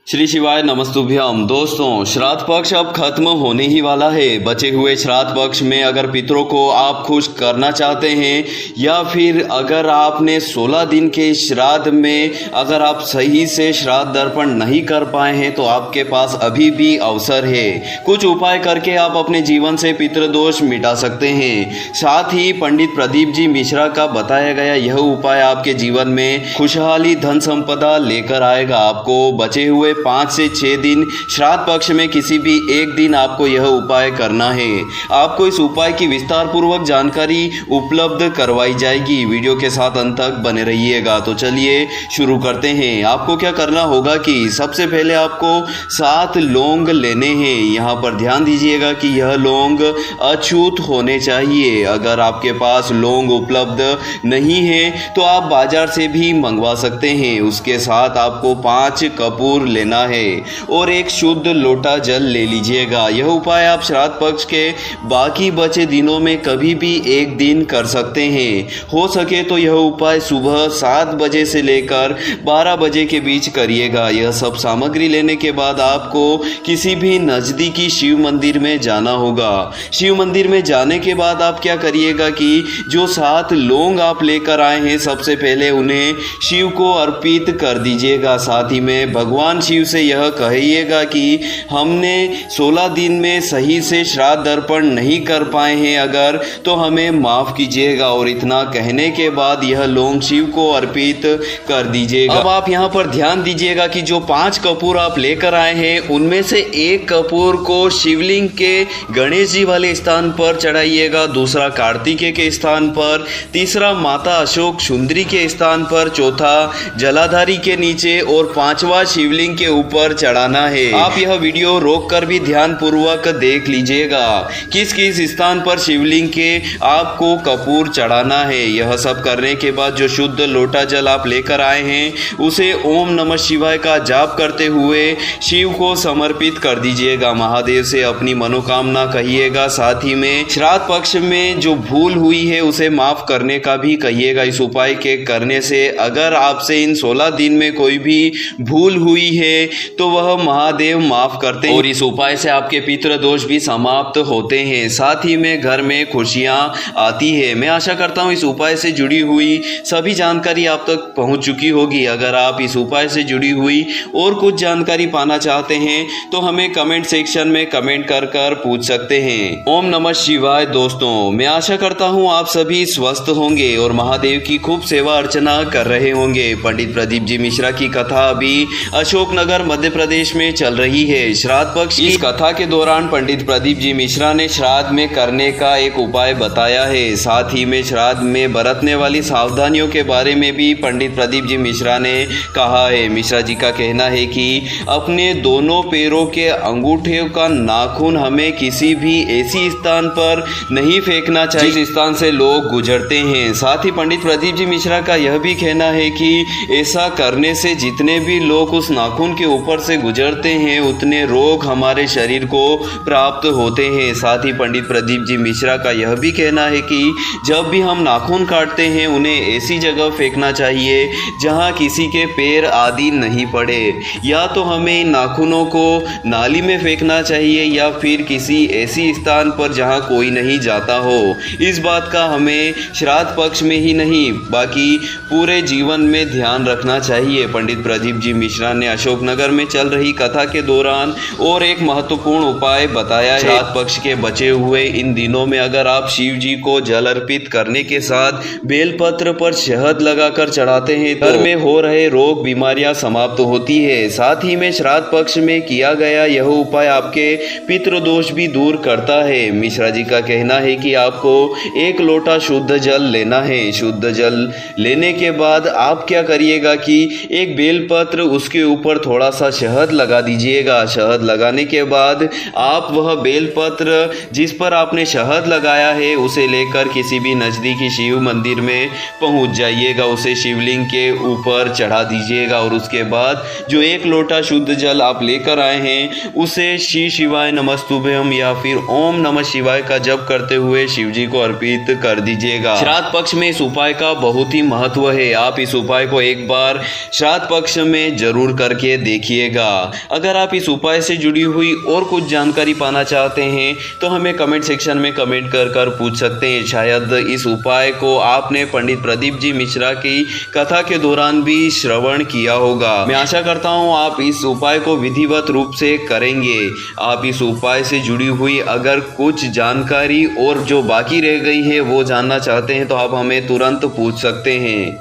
श्री शिवाय नमस्तुभ्यम। दोस्तों, श्राद्ध पक्ष अब खत्म होने ही वाला है। बचे हुए श्राद्ध पक्ष में अगर पितरों को आप खुश करना चाहते हैं या फिर अगर आपने 16 दिन के श्राद्ध में अगर आप सही से श्राद्ध अर्पण नहीं कर पाए हैं तो आपके पास अभी भी अवसर है। कुछ उपाय करके आप अपने जीवन से पितृदोष मिटा सकते हैं। साथ ही पंडित प्रदीप जी मिश्रा का बताया गया यह उपाय आपके जीवन में खुशहाली धन संपदा लेकर आएगा। आपको बचे हुए 5 से 6 दिन श्राद्ध पक्ष में किसी भी एक दिन आपको यह उपाय करना है। आपको इस उपाय की विस्तार पूर्वक जानकारी उपलब्ध करवाई जाएगी। वीडियो के साथ अंत तक बने रहिएगा। तो चलिए शुरू करते हैं। आपको क्या करना होगा कि सबसे पहले आपको 7 लौंग लेने हैं। यहाँ पर ध्यान दीजिएगा कि यह लौंग अछूत होने चाहिए। अगर आपके पास लौंग उपलब्ध नहीं है तो आप बाजार से भी मंगवा सकते हैं। उसके साथ आपको 5 कपूर लेना है और एक शुद्ध लोटा जल ले लीजिएगा। यह उपाय आप श्राद्ध पक्ष के बाकी बचे दिनों में कभी भी एक दिन कर सकते हैं। हो सके तो यह उपाय सुबह 7 बजे से लेकर 12 बजे के बीच करिएगा। यह सब सामग्री लेने के बाद आपको किसी भी नज़दीकी शिव मंदिर में जाना होगा। शिव मंदिर में जाने के बाद आप क्या करिएगा कि जो 7 लौंग आप लेकर आए हैं सबसे पहले उन्हें शिव को अर्पित कर दीजिएगा। साथ ही में भगवान शिव से यह कहिएगा कि हमने 16 दिन में सही से श्राद्ध अर्पण नहीं कर पाए हैं अगर तो हमें माफ़ कीजिएगा। और इतना कहने के बाद यह लौंग शिव को अर्पित कर दीजिएगा। अब आप यहाँ पर ध्यान दीजिएगा कि जो 5 कपूर आप लेकर आए हैं उनमें से एक कपूर को शिवलिंग के गणेश जी वाले स्थान पर चढ़ाइएगा, दूसरा कार्तिकेय के स्थान पर, तीसरा माता अशोक सुंदरी के स्थान पर, चौथा जलाधारी के नीचे और 5वां शिवलिंग के ऊपर चढ़ाना है। आप यह वीडियो रोक कर भी ध्यान पूर्वक देख लीजिएगा किस किस स्थान पर शिवलिंग के आपको कपूर चढ़ाना है। यह सब करने के बाद जो शुद्ध लोटा जल आप लेकर आए हैं उसे ओम नमः शिवाय का जाप करते हुए शिव को समर्पित कर दीजिएगा। महादेव से अपनी मनोकामना कहिएगा। साथ ही में श्राद्ध पक्ष में जो भूल हुई है उसे माफ करने का भी कहिएगा। इस उपाय के करने से अगर आपसे इन 16 दिन में कोई भी भूल हुई है तो वह महादेव माफ करते हैं और इस उपाय से आपके पितृ दोष भी समाप्त होते हैं। साथ ही में घर में खुशियां आती है। मैं आशा करता हूं इस उपाय से जुड़ी हुई सभी जानकारी आप तक पहुंच चुकी होगी। अगर आप इस उपाय से जुड़ी हुई और कुछ जानकारी पाना चाहते हैं तो हमें कमेंट सेक्शन में कमेंट कर पूछ सकते हैं। ओम नमः शिवाय। दोस्तों, मैं आशा करता हूं आप सभी स्वस्थ होंगे और महादेव की खूब सेवा अर्चना कर रहे होंगे। पंडित प्रदीप जी मिश्रा की कथा अभी अशोकनगर मध्य प्रदेश में चल रही है। श्राद्ध पक्ष इस कथा के दौरान पंडित प्रदीप जी मिश्रा ने श्राद्ध में करने का एक उपाय बताया है। साथ ही में श्राद्ध में बरतने वाली सावधानियों के बारे में भी पंडित प्रदीप जी मिश्रा ने कहा है। मिश्रा जी का कहना है कि अपने दोनों पैरों के अंगूठे का नाखून हमें किसी भी ऐसी स्थान पर नहीं फेंकना चाहिए जिस स्थान से लोग गुजरते हैं। साथ ही पंडित प्रदीप जी मिश्रा का यह भी कहना है कि ऐसा करने से जितने भी लोग उस नाखून के ऊपर से गुजरते हैं उतने रोग हमारे शरीर को प्राप्त होते हैं। साथ ही पंडित प्रदीप जी मिश्रा का यह भी कहना है कि जब भी हम नाखून काटते हैं उन्हें ऐसी जगह फेंकना चाहिए जहां किसी के पैर आदि नहीं पड़े। या तो हमें इन नाखूनों को नाली में फेंकना चाहिए या फिर किसी ऐसी स्थान पर जहां कोई नहीं जाता हो। इस बात का हमें श्राद्ध पक्ष में ही नहीं बाकी पूरे जीवन में ध्यान रखना चाहिए। पंडित प्रदीप जी मिश्रा ने अशोकनगर में चल रही कथा के दौरान और एक महत्वपूर्ण उपाय बताया है। श्राद्ध पक्ष के बचे हुए इन दिनों में अगर आप शिव जी को जल अर्पित करने के साथ बेलपत्र पर शहद लगाकर चढ़ाते हैं तो घर में हो रहे रोग बीमारियां समाप्त होती है। साथ ही में श्राद्ध पक्ष में किया गया यह उपाय आपके पितृदोष भी दूर करता है। मिश्रा जी का कहना है कि आपको 1 लोटा शुद्ध जल लेना है। शुद्ध जल लेने के बाद आप क्या करिएगा कि एक बेलपत्र उसके ऊपर थोड़ा सा शहद लगा दीजिएगा। शहद लगाने के बाद आप वह बेलपत्र जिस पर आपने शहद लगाया है उसे लेकर किसी भी नज़दीकी शिव मंदिर में पहुंच जाइएगा। उसे शिवलिंग के ऊपर चढ़ा दीजिएगा और उसके बाद जो 1 लोटा शुद्ध जल आप लेकर आए हैं उसे श्री शिवाय नमस्तुभ्यम या फिर ओम नमः शिवाय का जप करते हुए शिव जी को अर्पित कर दीजिएगा। श्राद्ध पक्ष में इस उपाय का बहुत ही महत्व है। आप इस उपाय को एक बार श्राद्ध पक्ष में जरूर करके देखिएगा। अगर आप इस उपाय से जुड़ी हुई और कुछ जानकारी पाना चाहते हैं तो हमें कमेंट सेक्शन में कमेंट कर पूछ सकते हैं। शायद इस उपाय को आपने पंडित प्रदीप जी मिश्रा की कथा के दौरान भी श्रवण किया होगा। मैं आशा करता हूं आप इस उपाय को विधिवत रूप से करेंगे। आप इस उपाय से जुड़ी हुई अगर कुछ जानकारी और जो बाकी रह गई है वो जानना चाहते हैं तो आप हमें तुरंत पूछ सकते हैं।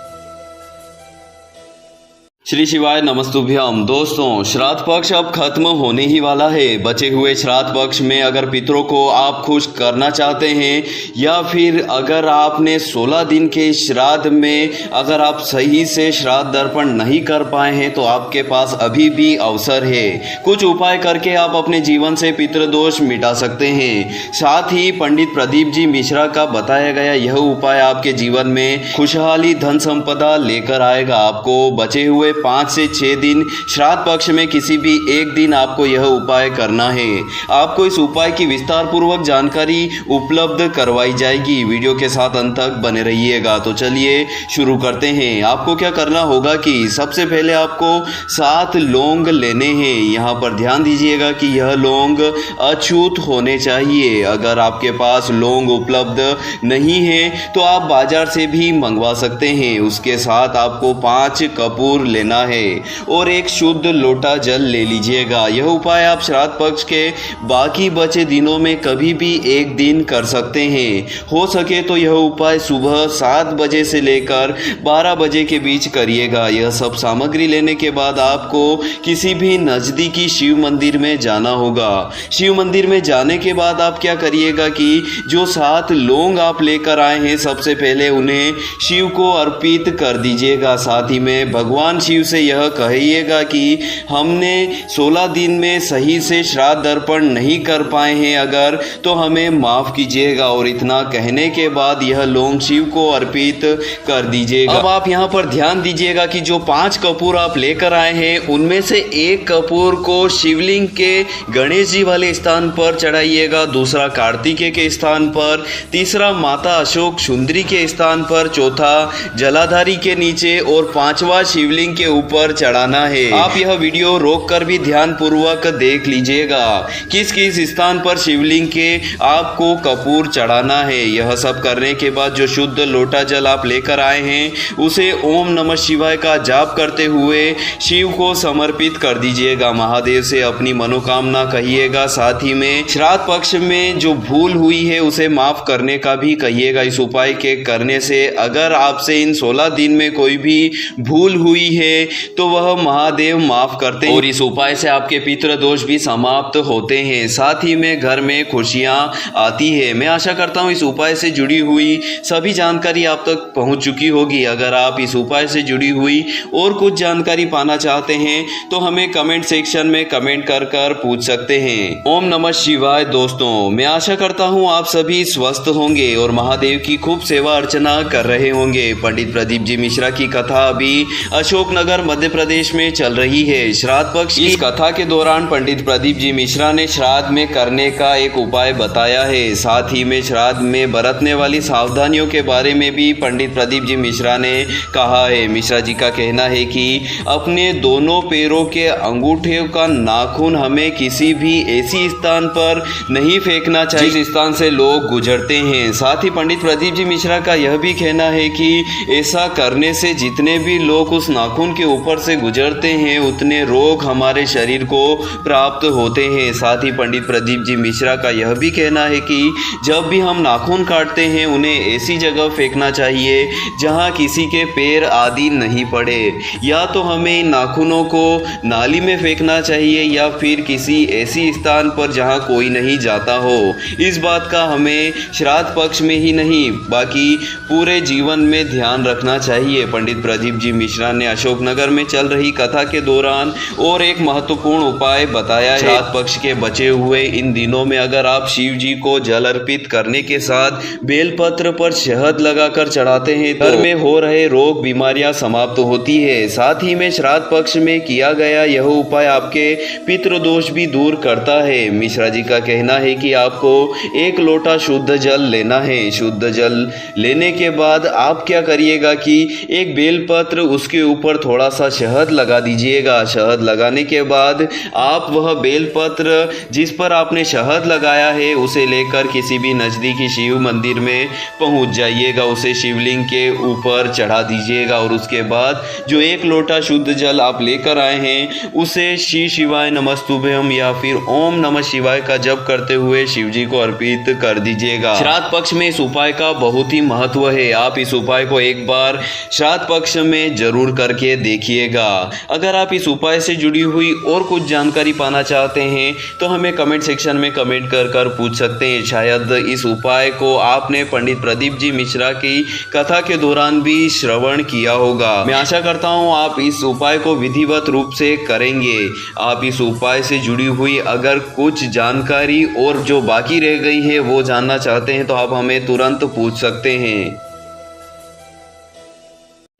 श्री शिवाय नमस्तुभ्यम। दोस्तों, श्राद्ध पक्ष अब खत्म होने ही वाला है। बचे हुए श्राद्ध पक्ष में अगर पितरों को आप खुश करना चाहते हैं या फिर अगर आपने 16 दिन के श्राद्ध में अगर आप सही से श्राद्ध दर्पण नहीं कर पाए हैं तो आपके पास अभी भी अवसर है। कुछ उपाय करके आप अपने जीवन से पितृदोष मिटा सकते हैं। साथ ही पंडित प्रदीप जी मिश्रा का बताया गया यह उपाय आपके जीवन में खुशहाली धन संपदा लेकर आएगा। आपको बचे हुए 5 से 6 दिन श्राद्ध पक्ष में किसी भी एक दिन आपको यह उपाय करना है। आपको इस उपाय की विस्तार पूर्वक जानकारी उपलब्ध करवाई जाएगी। वीडियो के साथ अंत तक बने रहिएगा। तो चलिए शुरू करते हैं। आपको क्या करना होगा कि सबसे पहले आपको 7 लौंग लेने हैं। यहाँ पर ध्यान दीजिएगा कि यह लौंग अछूत होने चाहिए। अगर आपके पास लौंग उपलब्ध नहीं है तो आप बाजार से भी मंगवा सकते हैं। उसके साथ आपको 5 कपूर लेना है और एक शुद्ध लोटा जल ले लीजिएगा। यह उपाय आप श्राद्ध पक्ष के बाकी बचे दिनों में कभी भी एक दिन कर सकते हैं। हो सके तो यह उपाय सुबह 7 बजे से लेकर 12 बजे के बीच करिएगा। यह सब सामग्री लेने के बाद आपको किसी भी नज़दीकी शिव मंदिर में जाना होगा। शिव मंदिर में जाने के बाद आप क्या करिएगा कि जो 7 लौंग आप लेकर आए हैं सबसे पहले उन्हें शिव को अर्पित कर दीजिएगा। साथ ही में भगवान शिव से यह कहिएगा कि हमने 16 दिन में सही से श्राद्ध दर्पण नहीं कर पाए हैं अगर तो हमें माफ़ कीजिएगा। और इतना कहने के बाद यह लौंग शिव को अर्पित कर दीजिएगा। अब आप यहाँ पर ध्यान दीजिएगा कि जो 5 कपूर आप लेकर आए हैं उनमें से एक कपूर को शिवलिंग के गणेश जी वाले स्थान पर चढ़ाइएगा, दूसरा कार्तिकेय के स्थान पर, तीसरा माता अशोक सुंदरी के स्थान पर, चौथा जलाधारी के नीचे और 5वां शिवलिंग के ऊपर चढ़ाना है। आप यह वीडियो रोक कर भी ध्यान पूर्वक देख लीजिएगा किस किस स्थान पर शिवलिंग के आपको कपूर चढ़ाना है। यह सब करने के बाद जो शुद्ध लोटा जल आप लेकर आए हैं उसे ओम नमः शिवाय का जाप करते हुए शिव को समर्पित कर दीजिएगा। महादेव से अपनी मनोकामना कहिएगा। साथ ही में श्राद्ध पक्ष में जो भूल हुई है उसे माफ करने का भी कहिएगा। इस उपाय के करने से अगर आपसे इन 16 दिन में कोई भी भूल हुई है तो वह महादेव माफ करते हैं और इस उपाय से आपके पितृ दोष भी समाप्त होते हैं। साथ ही में घर में खुशियां आती है। मैं आशा करता हूं इस उपाय से जुड़ी हुई सभी जानकारी आप तक पहुंच चुकी होगी। अगर आप इस उपाय से जुड़ी हुई और कुछ जानकारी पाना चाहते हैं तो हमें कमेंट सेक्शन में कमेंट कर पूछ सकते हैं। ओम नमः शिवाय। दोस्तों, मैं आशा करता हूँ आप सभी स्वस्थ होंगे और महादेव की खूब सेवा अर्चना कर रहे होंगे। पंडित प्रदीप जी मिश्रा की कथा अभी अशोकनगर मध्य प्रदेश में चल रही है। श्राद्ध पक्ष इस कथा के दौरान पंडित प्रदीप जी मिश्रा ने श्राद्ध में करने का एक उपाय बताया है। साथ ही में श्राद्ध में बरतने वाली सावधानियों के बारे में भी पंडित प्रदीप जी मिश्रा ने कहा है। मिश्रा जी का कहना है कि अपने दोनों पैरों के अंगूठे का नाखून हमें किसी भी ऐसी स्थान पर नहीं फेंकना चाहिए जिस स्थान से लोग गुजरते हैं। साथ ही पंडित प्रदीप जी मिश्रा का यह भी कहना है कि ऐसा करने से जितने भी लोग उस नाखून के ऊपर से गुजरते हैं उतने रोग हमारे शरीर को प्राप्त होते हैं। साथ ही पंडित प्रदीप जी मिश्रा का यह भी कहना है कि जब भी हम नाखून काटते हैं उन्हें ऐसी जगह फेंकना चाहिए जहां किसी के पैर आदि नहीं पड़े। या तो हमें इन नाखूनों को नाली में फेंकना चाहिए या फिर किसी ऐसी स्थान पर जहां कोई नहीं जाता हो। इस बात का हमें श्राद्ध पक्ष में ही नहीं बाकी पूरे जीवन में ध्यान रखना चाहिए। पंडित प्रदीप जी मिश्रा ने अशोकनगर में चल रही कथा के दौरान और एक महत्वपूर्ण उपाय बताया है। श्राद्ध पक्ष के बचे हुए इन दिनों में अगर आप शिव जी को जल अर्पित करने के साथ बेलपत्र पर शहद लगाकर चढ़ाते हैं तो घर में हो रहे रोग बीमारियां समाप्त होती है। साथ ही में श्राद्ध पक्ष में किया गया यह उपाय आपके पितृदोष भी दूर करता है। मिश्रा जी का कहना है कि आपको 1 लोटा शुद्ध जल लेना है। शुद्ध जल लेने के बाद आप क्या करिएगा कि एक बेलपत्र उसके ऊपर थोड़ा सा शहद लगा दीजिएगा। शहद लगाने के बाद आप वह बेलपत्र जिस पर आपने शहद लगाया है उसे लेकर किसी भी नज़दीकी शिव मंदिर में पहुंच जाइएगा। उसे शिवलिंग के ऊपर चढ़ा दीजिएगा और उसके बाद जो 1 लोटा शुद्ध जल आप लेकर आए हैं उसे श्री शिवाय नमस्तुभ्यम या फिर ओम नमः शिवाय का जप करते हुए शिव जी को अर्पित कर दीजिएगा। श्राद्ध पक्ष में इस उपाय का बहुत ही महत्व है। आप इस उपाय को एक बार श्राद्ध पक्ष में जरूर करके देखिएगा। अगर आप इस उपाय से जुड़ी हुई और कुछ जानकारी पाना चाहते हैं तो हमें कमेंट सेक्शन में कमेंट कर पूछ सकते हैं। शायद इस उपाय को आपने पंडित प्रदीप जी मिश्रा की कथा के दौरान भी श्रवण किया होगा। मैं आशा करता हूँ आप इस उपाय को विधिवत रूप से करेंगे। आप इस उपाय से जुड़ी हुई अगर कुछ जानकारी और जो बाकी रह गई है वो जानना चाहते हैं तो आप हमें तुरंत पूछ सकते हैं।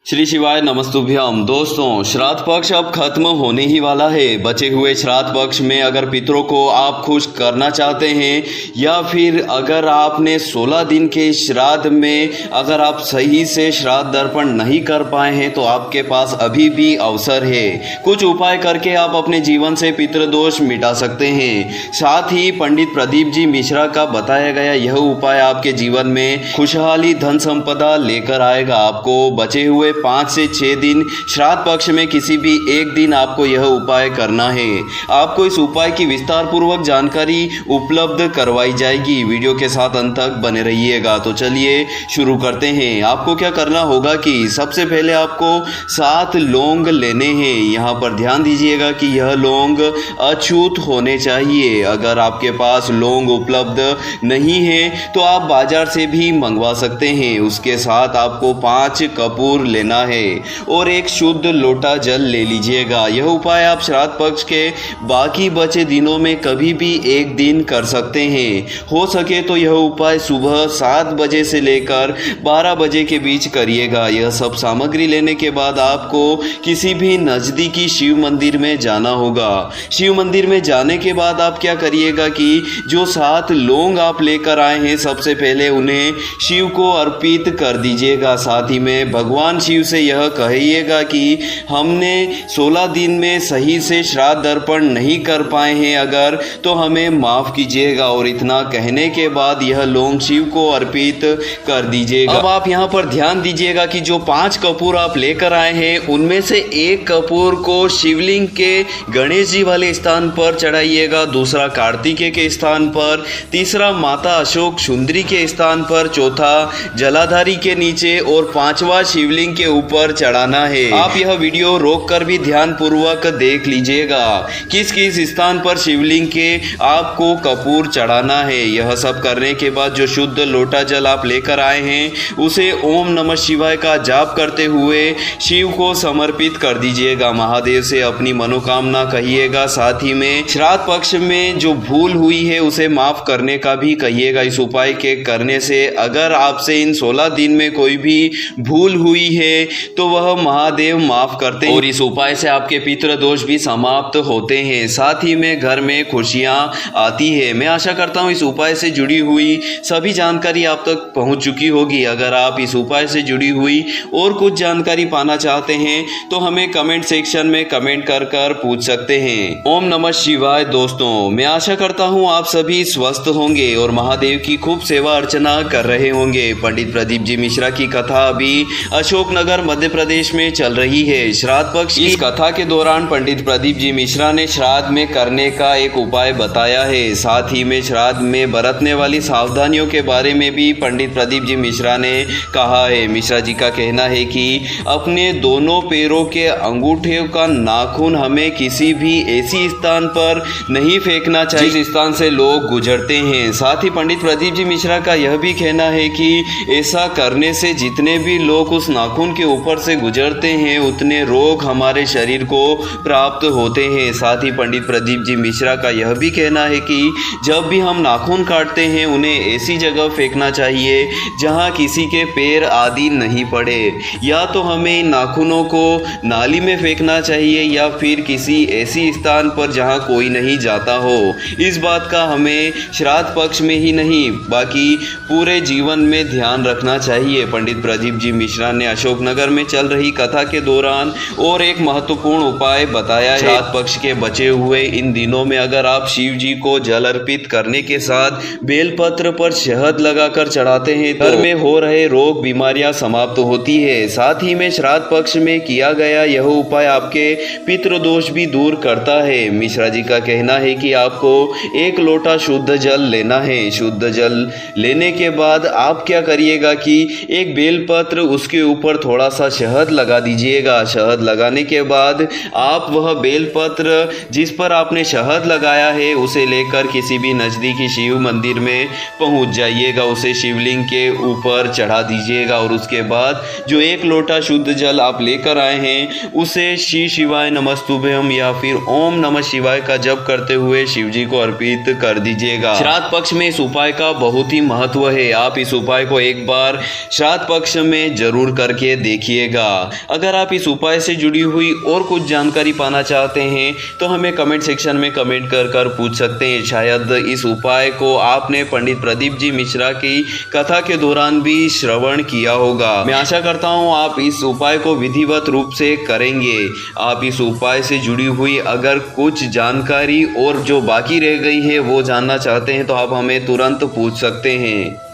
श्री शिवाय नमस्तुभ्यम। दोस्तों, श्राद्ध पक्ष अब खत्म होने ही वाला है। बचे हुए श्राद्ध पक्ष में अगर पितरों को आप खुश करना चाहते हैं या फिर अगर आपने 16 दिन के श्राद्ध में अगर आप सही से श्राद्ध दर्पण नहीं कर पाए हैं तो आपके पास अभी भी अवसर है। कुछ उपाय करके आप अपने जीवन से पितृदोष मिटा सकते हैं। साथ ही पंडित प्रदीप जी मिश्रा का बताया गया यह उपाय आपके जीवन में खुशहाली धन संपदा लेकर आएगा। आपको बचे हुए 5 से 6 दिन श्राद्ध पक्ष में किसी भी एक दिन आपको यह उपाय करना है। आपको इस उपाय की विस्तार पूर्वक जानकारी उपलब्ध करवाई जाएगी। वीडियो के साथ अंत तक बने रहिएगा। तो चलिए शुरू करते हैं। आपको क्या करना होगा कि सबसे पहले आपको 7 लौंग लेने हैं। यहाँ पर ध्यान दीजिएगा कि यह लौंग अछूत होने चाहिए। अगर आपके पास लौंग उपलब्ध नहीं है तो आप बाजार से भी मंगवा सकते हैं। उसके साथ आपको 5 कपूर लेना है और एक शुद्ध लोटा जल ले लीजिएगा। यह उपाय आप श्राद्ध पक्ष के बाकी बचे दिनों में कभी भी एक दिन कर सकते हैं। हो सके तो यह उपाय सुबह 7 बजे से लेकर 12 बजे के बीच करिएगा। यह सब सामग्री लेने के बाद आपको किसी भी नज़दीकी शिव मंदिर में जाना होगा। शिव मंदिर में जाने के बाद आप क्या करिएगा कि जो 7 लौंग आप लेकर आए हैं सबसे पहले उन्हें शिव को अर्पित कर दीजिएगा। साथ ही में भगवान शिव से यह कहिएगा कि हमने 16 दिन में सही से श्राद्ध दर्पण नहीं कर पाए हैं अगर तो हमें माफ़ कीजिएगा। और इतना कहने के बाद यह लौंग शिव को अर्पित कर दीजिएगा। अब आप यहाँ पर ध्यान दीजिएगा कि जो 5 कपूर आप लेकर आए हैं उनमें से एक कपूर को शिवलिंग के गणेश जी वाले स्थान पर चढ़ाइएगा, दूसरा कार्तिकेय के स्थान पर, तीसरा माता अशोक सुंदरी के स्थान पर, चौथा जलाधारी के नीचे और 5वां शिवलिंग के ऊपर चढ़ाना है। आप यह वीडियो रोककर भी ध्यान पूर्वक देख लीजिएगा किस किस स्थान पर शिवलिंग के आपको कपूर चढ़ाना है। यह सब करने के बाद जो शुद्ध लोटा जल आप लेकर आए हैं उसे ओम नमः शिवाय का जाप करते हुए शिव को समर्पित कर दीजिएगा। महादेव से अपनी मनोकामना कहिएगा। साथ ही में श्राद्ध पक्ष में जो भूल हुई है उसे माफ करने का भी कहिएगा। इस उपाय के करने से अगर आपसे इन 16 दिन में कोई भी भूल हुई है तो वह महादेव माफ करते हैं और इस उपाय से आपके पितृ दोष भी समाप्त होते हैं। साथ ही में घर में खुशियां आती है। मैं आशा करता हूं इस उपाय से जुड़ी हुई सभी जानकारी आप तक पहुंच चुकी होगी। अगर आप इस उपाय से जुड़ी हुई और कुछ जानकारी पाना चाहते हैं तो हमें कमेंट सेक्शन में कमेंट कर पूछ सकते हैं। ओम नमः शिवाय। दोस्तों, मैं आशा करता हूँ आप सभी स्वस्थ होंगे और महादेव की खूब सेवा अर्चना कर रहे होंगे। पंडित प्रदीप जी मिश्रा की कथा अभी अशोकनगर मध्य प्रदेश में चल रही है। श्राद्ध पक्ष की इस कथा के दौरान पंडित प्रदीप जी मिश्रा ने श्राद्ध में करने का एक उपाय बताया है। साथ ही में श्राद्ध में बरतने वाली सावधानियों के बारे में भी पंडित प्रदीप जी मिश्रा ने कहा है। मिश्रा जी का कहना है कि अपने दोनों पैरों के अंगूठे का नाखून हमें किसी भी ऐसी स्थान पर नहीं फेंकना चाहिए जिस स्थान से लोग गुजरते हैं। साथ ही पंडित प्रदीप जी मिश्रा का यह भी कहना है कि ऐसा करने से जितने भी लोग उस नाखून के ऊपर से गुजरते हैं उतने रोग हमारे शरीर को प्राप्त होते हैं। साथ ही पंडित प्रदीप जी मिश्रा का यह भी कहना है कि जब भी हम नाखून काटते हैं उन्हें ऐसी जगह फेंकना चाहिए जहां किसी के पैर आदि नहीं पड़े। या तो हमें इन नाखूनों को नाली में फेंकना चाहिए या फिर किसी ऐसी स्थान पर जहां कोई नहीं जाता हो। इस बात का हमें श्राद्ध पक्ष में ही नहीं बाकी पूरे जीवन में ध्यान रखना चाहिए। पंडित प्रदीप जी मिश्रा ने अशोकनगर में चल रही कथा के दौरान और एक महत्वपूर्ण उपाय बताया है। श्राद्ध पक्ष के बचे हुए इन दिनों में अगर आप शिव जी को जल अर्पित करने के साथ बेलपत्र पर शहद लगाकर चढ़ाते हैं तो घर में हो रहे रोग बीमारियां समाप्त होती है। साथ ही में श्राद्ध पक्ष में किया गया यह उपाय आपके पितृदोष भी दूर करता है। मिश्रा जी का कहना है कि आपको 1 लोटा शुद्ध जल लेना है। शुद्ध जल लेने के बाद आप क्या करिएगा कि एक बेलपत्र उसके ऊपर थोड़ा सा शहद लगा दीजिएगा। शहद लगाने के बाद आप वह बेलपत्र जिस पर आपने शहद लगाया है उसे लेकर किसी भी नज़दीकी शिव मंदिर में पहुंच जाइएगा। उसे शिवलिंग के ऊपर चढ़ा दीजिएगा और उसके बाद जो 1 लोटा शुद्ध जल आप लेकर आए हैं उसे श्री शिवाय नमस्तुभ्यम या फिर ओम नमः शिवाय का जप करते हुए शिव जी को अर्पित कर दीजिएगा। श्राद्ध पक्ष में इस उपाय का बहुत ही महत्व है। आप इस उपाय को एक बार श्राद्ध पक्ष में जरूर करके देखिएगा। अगर आप इस उपाय से जुड़ी हुई और कुछ जानकारी पाना चाहते हैं तो हमें कमेंट सेक्शन में कमेंट कर पूछ सकते हैं। शायद इस उपाय को आपने पंडित प्रदीप जी मिश्रा की कथा के दौरान भी श्रवण किया होगा। मैं आशा करता हूँ आप इस उपाय को विधिवत रूप से करेंगे। आप इस उपाय से जुड़ी हुई अगर कुछ जानकारी और जो बाकी रह गई है वो जानना चाहते हैं तो आप हमें तुरंत पूछ सकते हैं।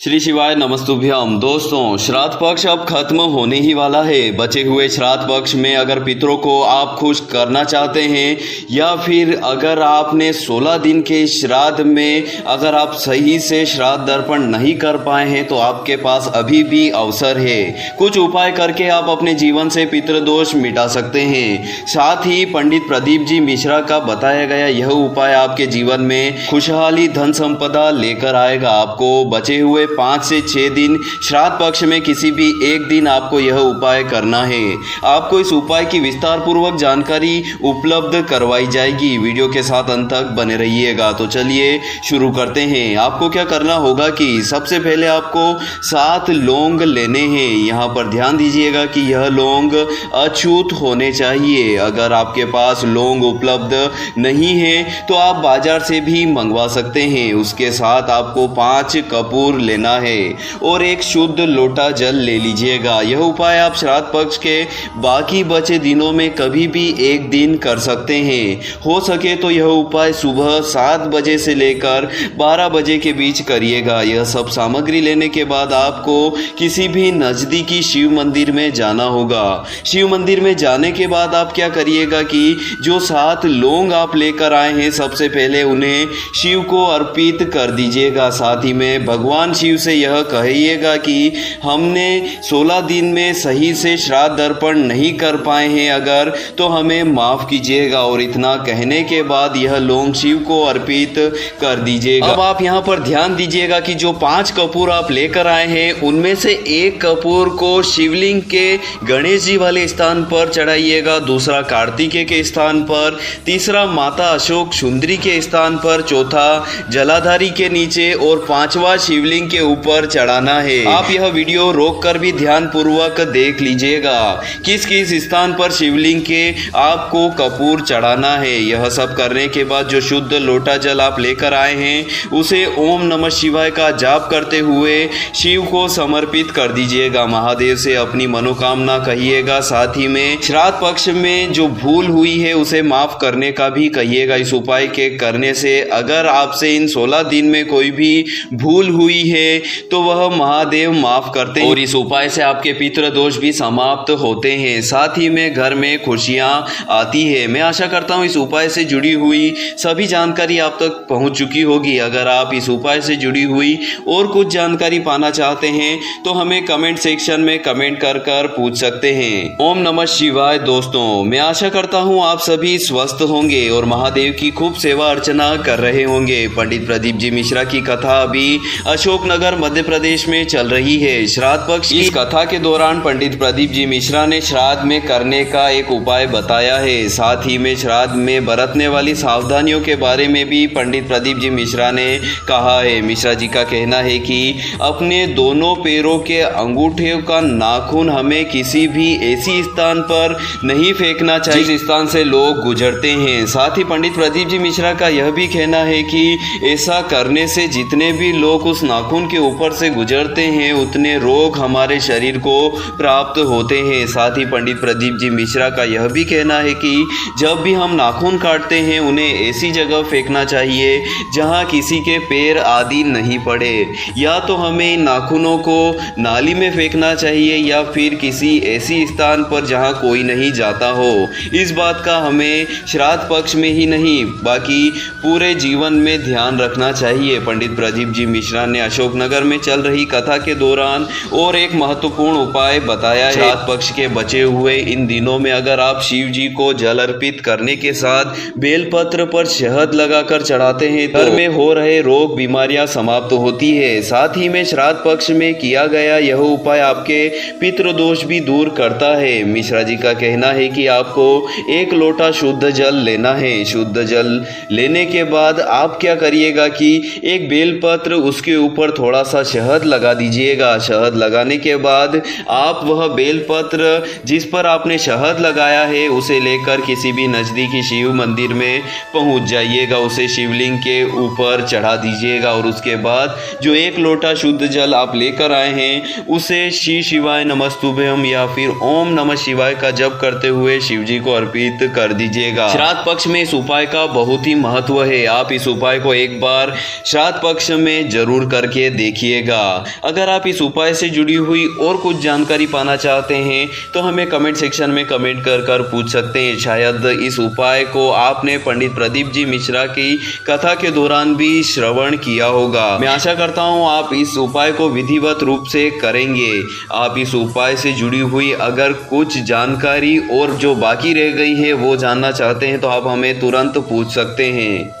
श्री शिवाय नमस्तुभ्यम। दोस्तों, श्राद्ध पक्ष अब खत्म होने ही वाला है। बचे हुए श्राद्ध पक्ष में अगर पितरों को आप खुश करना चाहते हैं या फिर अगर आपने 16 दिन के श्राद्ध में अगर आप सही से श्राद्ध दर्पण नहीं कर पाए हैं तो आपके पास अभी भी अवसर है। कुछ उपाय करके आप अपने जीवन से पितृदोष मिटा सकते हैं। साथ ही पंडित प्रदीप जी मिश्रा का बताया गया यह उपाय आपके जीवन में खुशहाली धन संपदा लेकर आएगा। आपको बचे हुए 5 से 6 दिन श्राद्ध पक्ष में किसी भी एक दिन आपको यह उपाय करना है। आपको इस उपाय की विस्तार पूर्वक जानकारी उपलब्ध करवाई जाएगी। वीडियो के साथ अंत तक बने रहिएगा। तो चलिए शुरू करते हैं। आपको क्या करना होगा कि सबसे पहले आपको 7 लौंग लेने हैं। यहाँ पर ध्यान दीजिएगा कि यह लौंग अछूत होने चाहिए। अगर आपके पास लौंग उपलब्ध नहीं है तो आप बाजार से भी मंगवा सकते हैं। उसके साथ आपको 5 कपूर लेना है और 1 शुद्ध लोटा जल ले लीजिएगा। यह उपाय आप श्राद्ध पक्ष के बाकी बचे दिनों में कभी भी एक दिन कर सकते हैं। हो सके तो यह उपाय सुबह 7 बजे से लेकर 12 बजे के बीच करिएगा। यह सब सामग्री लेने के बाद आपको किसी भी नज़दीकी शिव मंदिर में जाना होगा। शिव मंदिर में जाने के बाद आप क्या करिएगा कि जो 7 लौंग आप लेकर आए हैं सबसे पहले उन्हें शिव को अर्पित कर दीजिएगा। साथ ही में भगवान शिव से यह कहिएगा कि हमने 16 दिन में सही से श्राद्ध दर्पण नहीं कर पाए हैं अगर तो हमें माफ़ कीजिएगा। और इतना कहने के बाद यह लौंग शिव को अर्पित कर दीजिएगा। अब आप यहाँ पर ध्यान दीजिएगा कि जो 5 कपूर आप लेकर आए हैं उनमें से 1 कपूर को शिवलिंग के गणेश जी वाले स्थान पर चढ़ाइएगा, दूसरा कार्तिकेय के स्थान पर, तीसरा माता अशोक सुंदरी के स्थान पर, चौथा जलाधारी के नीचे और 5वां शिवलिंग के ऊपर चढ़ाना है। आप यह वीडियो रोककर भी ध्यान पूर्वक देख लीजिएगा किस किस स्थान पर शिवलिंग के आपको कपूर चढ़ाना है। यह सब करने के बाद जो शुद्ध लोटा जल आप लेकर आए हैं उसे ओम नमः शिवाय का जाप करते हुए शिव को समर्पित कर दीजिएगा। महादेव से अपनी मनोकामना कहिएगा। साथ ही में श्राद्ध पक्ष में जो भूल हुई है उसे माफ करने का भी कहिएगा। इस उपाय के करने से अगर आपसे इन 16 दिन में कोई भी भूल हुई है तो वह महादेव माफ करते हैं और इस उपाय से आपके पितृ दोष भी समाप्त होते हैं। साथ ही में घर में खुशियां आती है। मैं आशा करता हूं इस उपाय से जुड़ी हुई सभी जानकारी आप तक पहुंच चुकी होगी। अगर आप इस उपाय से जुड़ी हुई और कुछ जानकारी पाना चाहते हैं तो हमें कमेंट सेक्शन में कमेंट कर पूछ सकते हैं। ओम नमः शिवाय। दोस्तों, मैं आशा करता हूँ आप सभी स्वस्थ होंगे और महादेव की खूब सेवा अर्चना कर रहे होंगे। पंडित प्रदीप जी मिश्रा की कथा अभी अशोकनगर मध्य प्रदेश में चल रही है। श्राद्ध पक्ष की इस कथा के दौरान पंडित प्रदीप जी मिश्रा ने श्राद्ध में करने का एक उपाय बताया है। साथ ही में श्राद्ध में बरतने वाली सावधानियों के बारे में भी पंडित प्रदीप जी मिश्रा ने कहा है। मिश्रा जी का कहना है कि अपने दोनों पैरों के अंगूठे का नाखून हमें किसी भी ऐसी स्थान पर नहीं फेंकना चाहिए जिस स्थान से लोग गुजरते हैं। साथ ही पंडित प्रदीप जी मिश्रा का यह भी कहना है कि ऐसा करने से जितने भी लोग उस नाखून के ऊपर से गुजरते हैं उतने रोग हमारे शरीर को प्राप्त होते हैं। साथ ही पंडित प्रदीप जी मिश्रा का यह भी कहना है कि जब भी हम नाखून काटते हैं उन्हें ऐसी जगह फेंकना चाहिए जहां किसी के पैर आदि नहीं पड़े। या तो हमें इन नाखूनों को नाली में फेंकना चाहिए या फिर किसी ऐसी स्थान पर जहां कोई नहीं जाता हो। इस बात का हमें श्राद्ध पक्ष में ही नहीं बाकी पूरे जीवन में ध्यान रखना चाहिए। पंडित प्रदीप जी मिश्रा ने अशोक अशोकनगर में चल रही कथा के दौरान और एक महत्वपूर्ण उपाय बताया है। श्राद्ध पक्ष के बचे हुए इन दिनों में अगर आप शिव जी को जल अर्पित करने के साथ बेलपत्र पर शहद लगाकर चढ़ाते हैं तो घर में हो रहे रोग बीमारियां समाप्त होती है। साथ ही में श्राद्ध पक्ष में किया गया यह उपाय आपके पितृदोष भी दूर करता है। मिश्रा जी का कहना है कि आपको 1 लोटा शुद्ध जल लेना है। शुद्ध जल लेने के बाद आप क्या करिएगा कि एक बेलपत्र उसके ऊपर थोड़ा सा शहद लगा दीजिएगा। शहद लगाने के बाद आप वह बेलपत्र जिस पर आपने शहद लगाया है उसे लेकर किसी भी नज़दीकी शिव मंदिर में पहुंच जाइएगा। उसे शिवलिंग के ऊपर चढ़ा दीजिएगा और उसके बाद जो 1 लोटा शुद्ध जल आप लेकर आए हैं उसे श्री शिवाय नमस्तुभ्यम या फिर ओम नमः शिवाय का जप करते हुए शिव जी को अर्पित कर दीजिएगा। श्राद्ध पक्ष में इस उपाय का बहुत ही महत्व है। आप इस उपाय को एक बार श्राद्ध पक्ष में जरूर करके देखिएगा। अगर आप इस उपाय से जुड़ी हुई और कुछ जानकारी पाना चाहते हैं तो हमें कमेंट सेक्शन में कमेंट कर पूछ सकते हैं। शायद इस उपाय को आपने पंडित प्रदीप जी मिश्रा की कथा के दौरान भी श्रवण किया होगा। मैं आशा करता हूँ आप इस उपाय को विधिवत रूप से करेंगे। आप इस उपाय से जुड़ी हुई अगर कुछ जानकारी और जो बाकी रह गई है वो जानना चाहते हैं तो आप हमें तुरंत पूछ सकते हैं।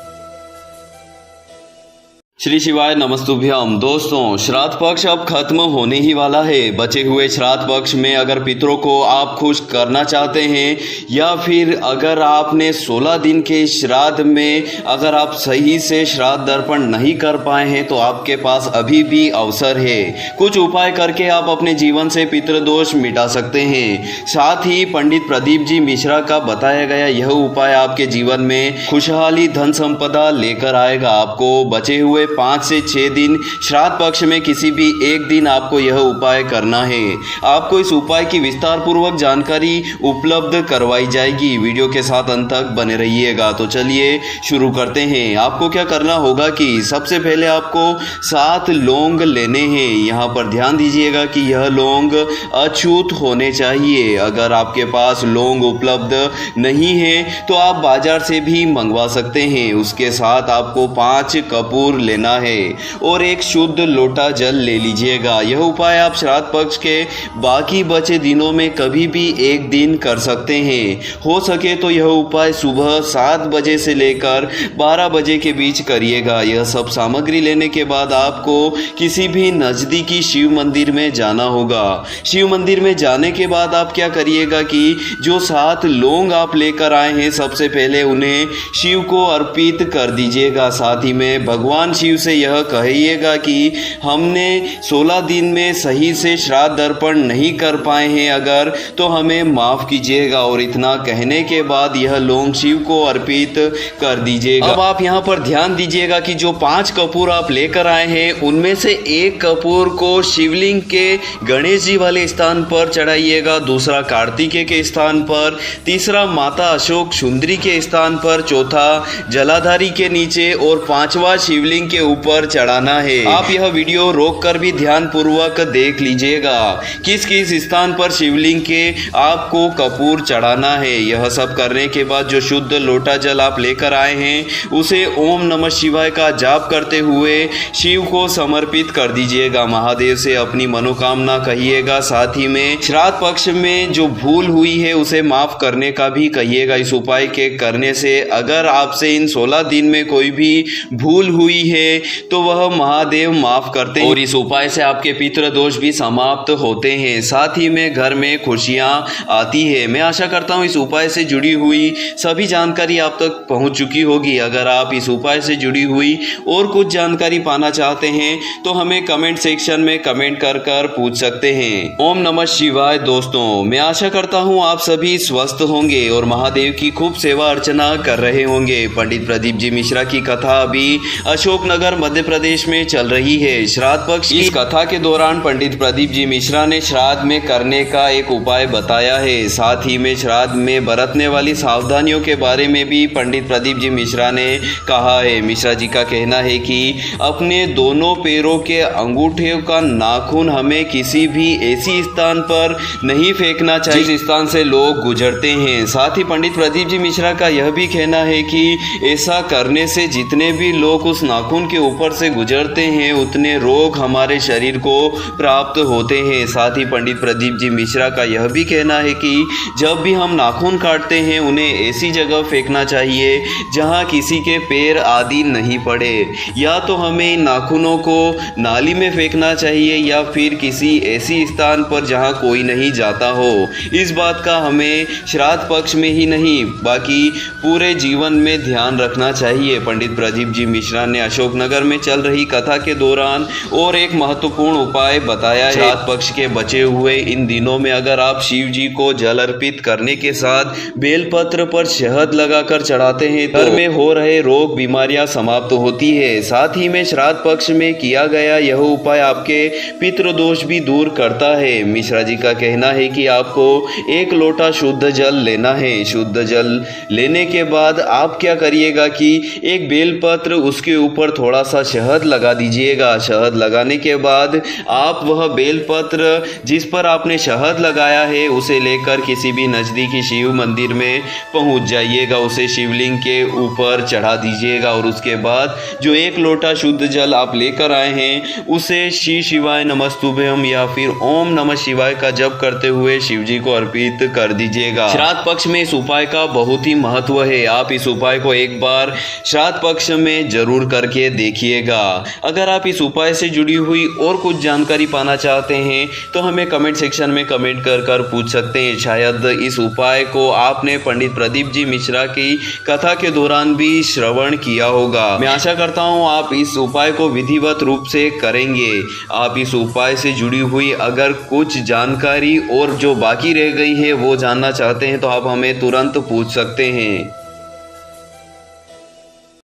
श्री शिवाय नमस्तुभ्यम। दोस्तों, श्राद्ध पक्ष अब खत्म होने ही वाला है। बचे हुए श्राद्ध पक्ष में अगर पितरों को आप खुश करना चाहते हैं या फिर अगर आपने 16 दिन के श्राद्ध में अगर आप सही से श्राद्ध दर्पण नहीं कर पाए हैं तो आपके पास अभी भी अवसर है। कुछ उपाय करके आप अपने जीवन से पितृदोष मिटा सकते हैं। साथ ही पंडित प्रदीप जी मिश्रा का बताया गया यह उपाय आपके जीवन में खुशहाली धन संपदा लेकर आएगा। आपको बचे हुए 5 से 6 दिन श्राद्ध पक्ष में किसी भी एक दिन आपको यह उपाय करना है। आपको इस उपाय की विस्तार पूर्वक जानकारी उपलब्ध करवाई जाएगी। वीडियो के साथ अंत तक बने रहिएगा। तो चलिए शुरू करते हैं। आपको क्या करना होगा कि सबसे पहले आपको 7 लौंग लेने हैं। यहाँ पर ध्यान दीजिएगा कि यह लौंग अछूत होने चाहिए। अगर आपके पास लौंग उपलब्ध नहीं है तो आप बाजार से भी मंगवा सकते हैं। उसके साथ आपको 5 कपूर लेना है और एक शुद्ध लोटा जल ले लीजिएगा। यह उपाय आप श्राद्ध पक्ष के बाकी बचे दिनों में कभी भी एक दिन कर सकते हैं। हो सके तो यह उपाय सुबह 7 बजे से लेकर 12 बजे के बीच करिएगा। यह सब सामग्री लेने के बाद आपको किसी भी नज़दीकी शिव मंदिर में जाना होगा। शिव मंदिर में जाने के बाद आप क्या करिएगा कि जो 7 लौंग आप लेकर आए हैं सबसे पहले उन्हें शिव को अर्पित कर दीजिएगा। साथ ही में भगवान शिव से यह कहिएगा कि हमने 16 दिन में सही से श्राद्ध दर्पण नहीं कर पाए हैं अगर तो हमें माफ़ कीजिएगा। और इतना कहने के बाद यह लौंग शिव को अर्पित कर दीजिएगा। अब आप यहाँ पर ध्यान दीजिएगा कि जो 5 कपूर आप लेकर आए हैं उनमें से 1 कपूर को शिवलिंग के गणेश जी वाले स्थान पर चढ़ाइएगा, दूसरा कार्तिकेय के स्थान पर, तीसरा माता अशोक सुंदरी के स्थान पर, चौथा जलाधारी के नीचे और 5वां शिवलिंग के ऊपर चढ़ाना है। आप यह वीडियो रोककर भी ध्यान पूर्वक देख लीजिएगा किस किस स्थान पर शिवलिंग के आपको कपूर चढ़ाना है। यह सब करने के बाद जो शुद्ध लोटा जल आप लेकर आए हैं उसे ओम नमः शिवाय का जाप करते हुए शिव को समर्पित कर दीजिएगा। महादेव से अपनी मनोकामना कहिएगा। साथ ही में श्राद्ध पक्ष में जो भूल हुई है उसे माफ करने का भी कहिएगा। इस उपाय के करने से अगर आपसे इन 16 दिन में कोई भी भूल हुई है तो वह महादेव माफ करते हैं और इस उपाय से आपके पितृ दोष भी समाप्त होते हैं। साथ ही में घर में खुशियां आती है। मैं आशा करता हूं इस उपाय से जुड़ी हुई सभी जानकारी आप तक पहुंच चुकी होगी। अगर आप इस उपाय से जुड़ी हुई और कुछ जानकारी पाना चाहते हैं तो हमें कमेंट सेक्शन में कमेंट कर पूछ सकते हैं। ओम नमः शिवाय। दोस्तों, मैं आशा करता हूँ आप सभी स्वस्थ होंगे और महादेव की खूब सेवा अर्चना कर रहे होंगे। पंडित प्रदीप जी मिश्रा की कथा अभी अशोकनगर मध्य प्रदेश में चल रही है। श्राद्ध पक्ष की इस कथा के दौरान पंडित प्रदीप जी मिश्रा ने श्राद्ध में करने का एक उपाय बताया है। साथ ही में श्राद्ध में बरतने वाली सावधानियों के बारे में भी पंडित प्रदीप जी मिश्रा ने कहा है। मिश्रा जी का कहना है कि अपने दोनों पैरों के अंगूठे का नाखून हमें किसी भी ऐसी स्थान पर नहीं फेंकना चाहिए जिस स्थान से लोग गुजरते हैं। साथ ही पंडित प्रदीप जी मिश्रा का यह भी कहना है कि ऐसा करने से जितने भी लोग उस नाखून नाखून के ऊपर से गुजरते हैं उतने रोग हमारे शरीर को प्राप्त होते हैं। साथ ही पंडित प्रदीप जी मिश्रा का यह भी कहना है कि जब भी हम नाखून काटते हैं उन्हें ऐसी जगह फेंकना चाहिए जहां किसी के पैर आदि नहीं पड़े, या तो हमें इन नाखूनों को नाली में फेंकना चाहिए या फिर किसी ऐसी स्थान पर जहां कोई नहीं जाता हो। इस बात का हमें श्राद्ध पक्ष में ही नहीं बाकी पूरे जीवन में ध्यान रखना चाहिए। पंडित प्रदीप जी मिश्रा ने अशोकनगर में चल रही कथा के दौरान और एक महत्वपूर्ण उपाय बताया है। श्राद्ध पक्ष के बचे हुए इन दिनों में अगर आप शिव जी को जल अर्पित करने के साथ बेलपत्र पर शहद लगाकर चढ़ाते हैं तो घर में हो रहे रोग बीमारियां समाप्त होती है। साथ ही में श्राद्ध पक्ष में किया गया यह उपाय आपके पितृदोष भी दूर करता है। मिश्रा जी का कहना है कि आपको 1 लोटा शुद्ध जल लेना है। शुद्ध जल लेने के बाद आप क्या करिएगा कि एक बेलपत्र उसके ऊपर थोड़ा सा शहद लगा दीजिएगा। शहद लगाने के बाद आप वह बेलपत्र जिस पर आपने शहद लगाया है उसे लेकर किसी भी नज़दीकी शिव मंदिर में पहुंच जाइएगा, उसे शिवलिंग के ऊपर चढ़ा दीजिएगा और उसके बाद जो 1 लोटा शुद्ध जल आप लेकर आए हैं उसे श्री शिवाय नमस्तुभ्यम या फिर ओम नमः शिवाय का जप करते हुए शिव जी को अर्पित कर दीजिएगा। श्राद्ध पक्ष में इस उपाय का बहुत ही महत्व है। आप इस उपाय को एक बार श्राद्ध पक्ष में जरूर करके देखिएगा। अगर आप इस उपाय से जुड़ी हुई और कुछ जानकारी पाना चाहते हैं तो हमें कमेंट सेक्शन में कमेंट कर पूछ सकते हैं। शायद इस उपाय को आपने पंडित प्रदीप जी मिश्रा की कथा के दौरान भी श्रवण किया होगा। मैं आशा करता हूँ आप इस उपाय को विधिवत रूप से करेंगे। आप इस उपाय से जुड़ी हुई अगर कुछ जानकारी और जो बाकी रह गई है वो जानना चाहते हैं तो आप हमें तुरंत पूछ सकते हैं।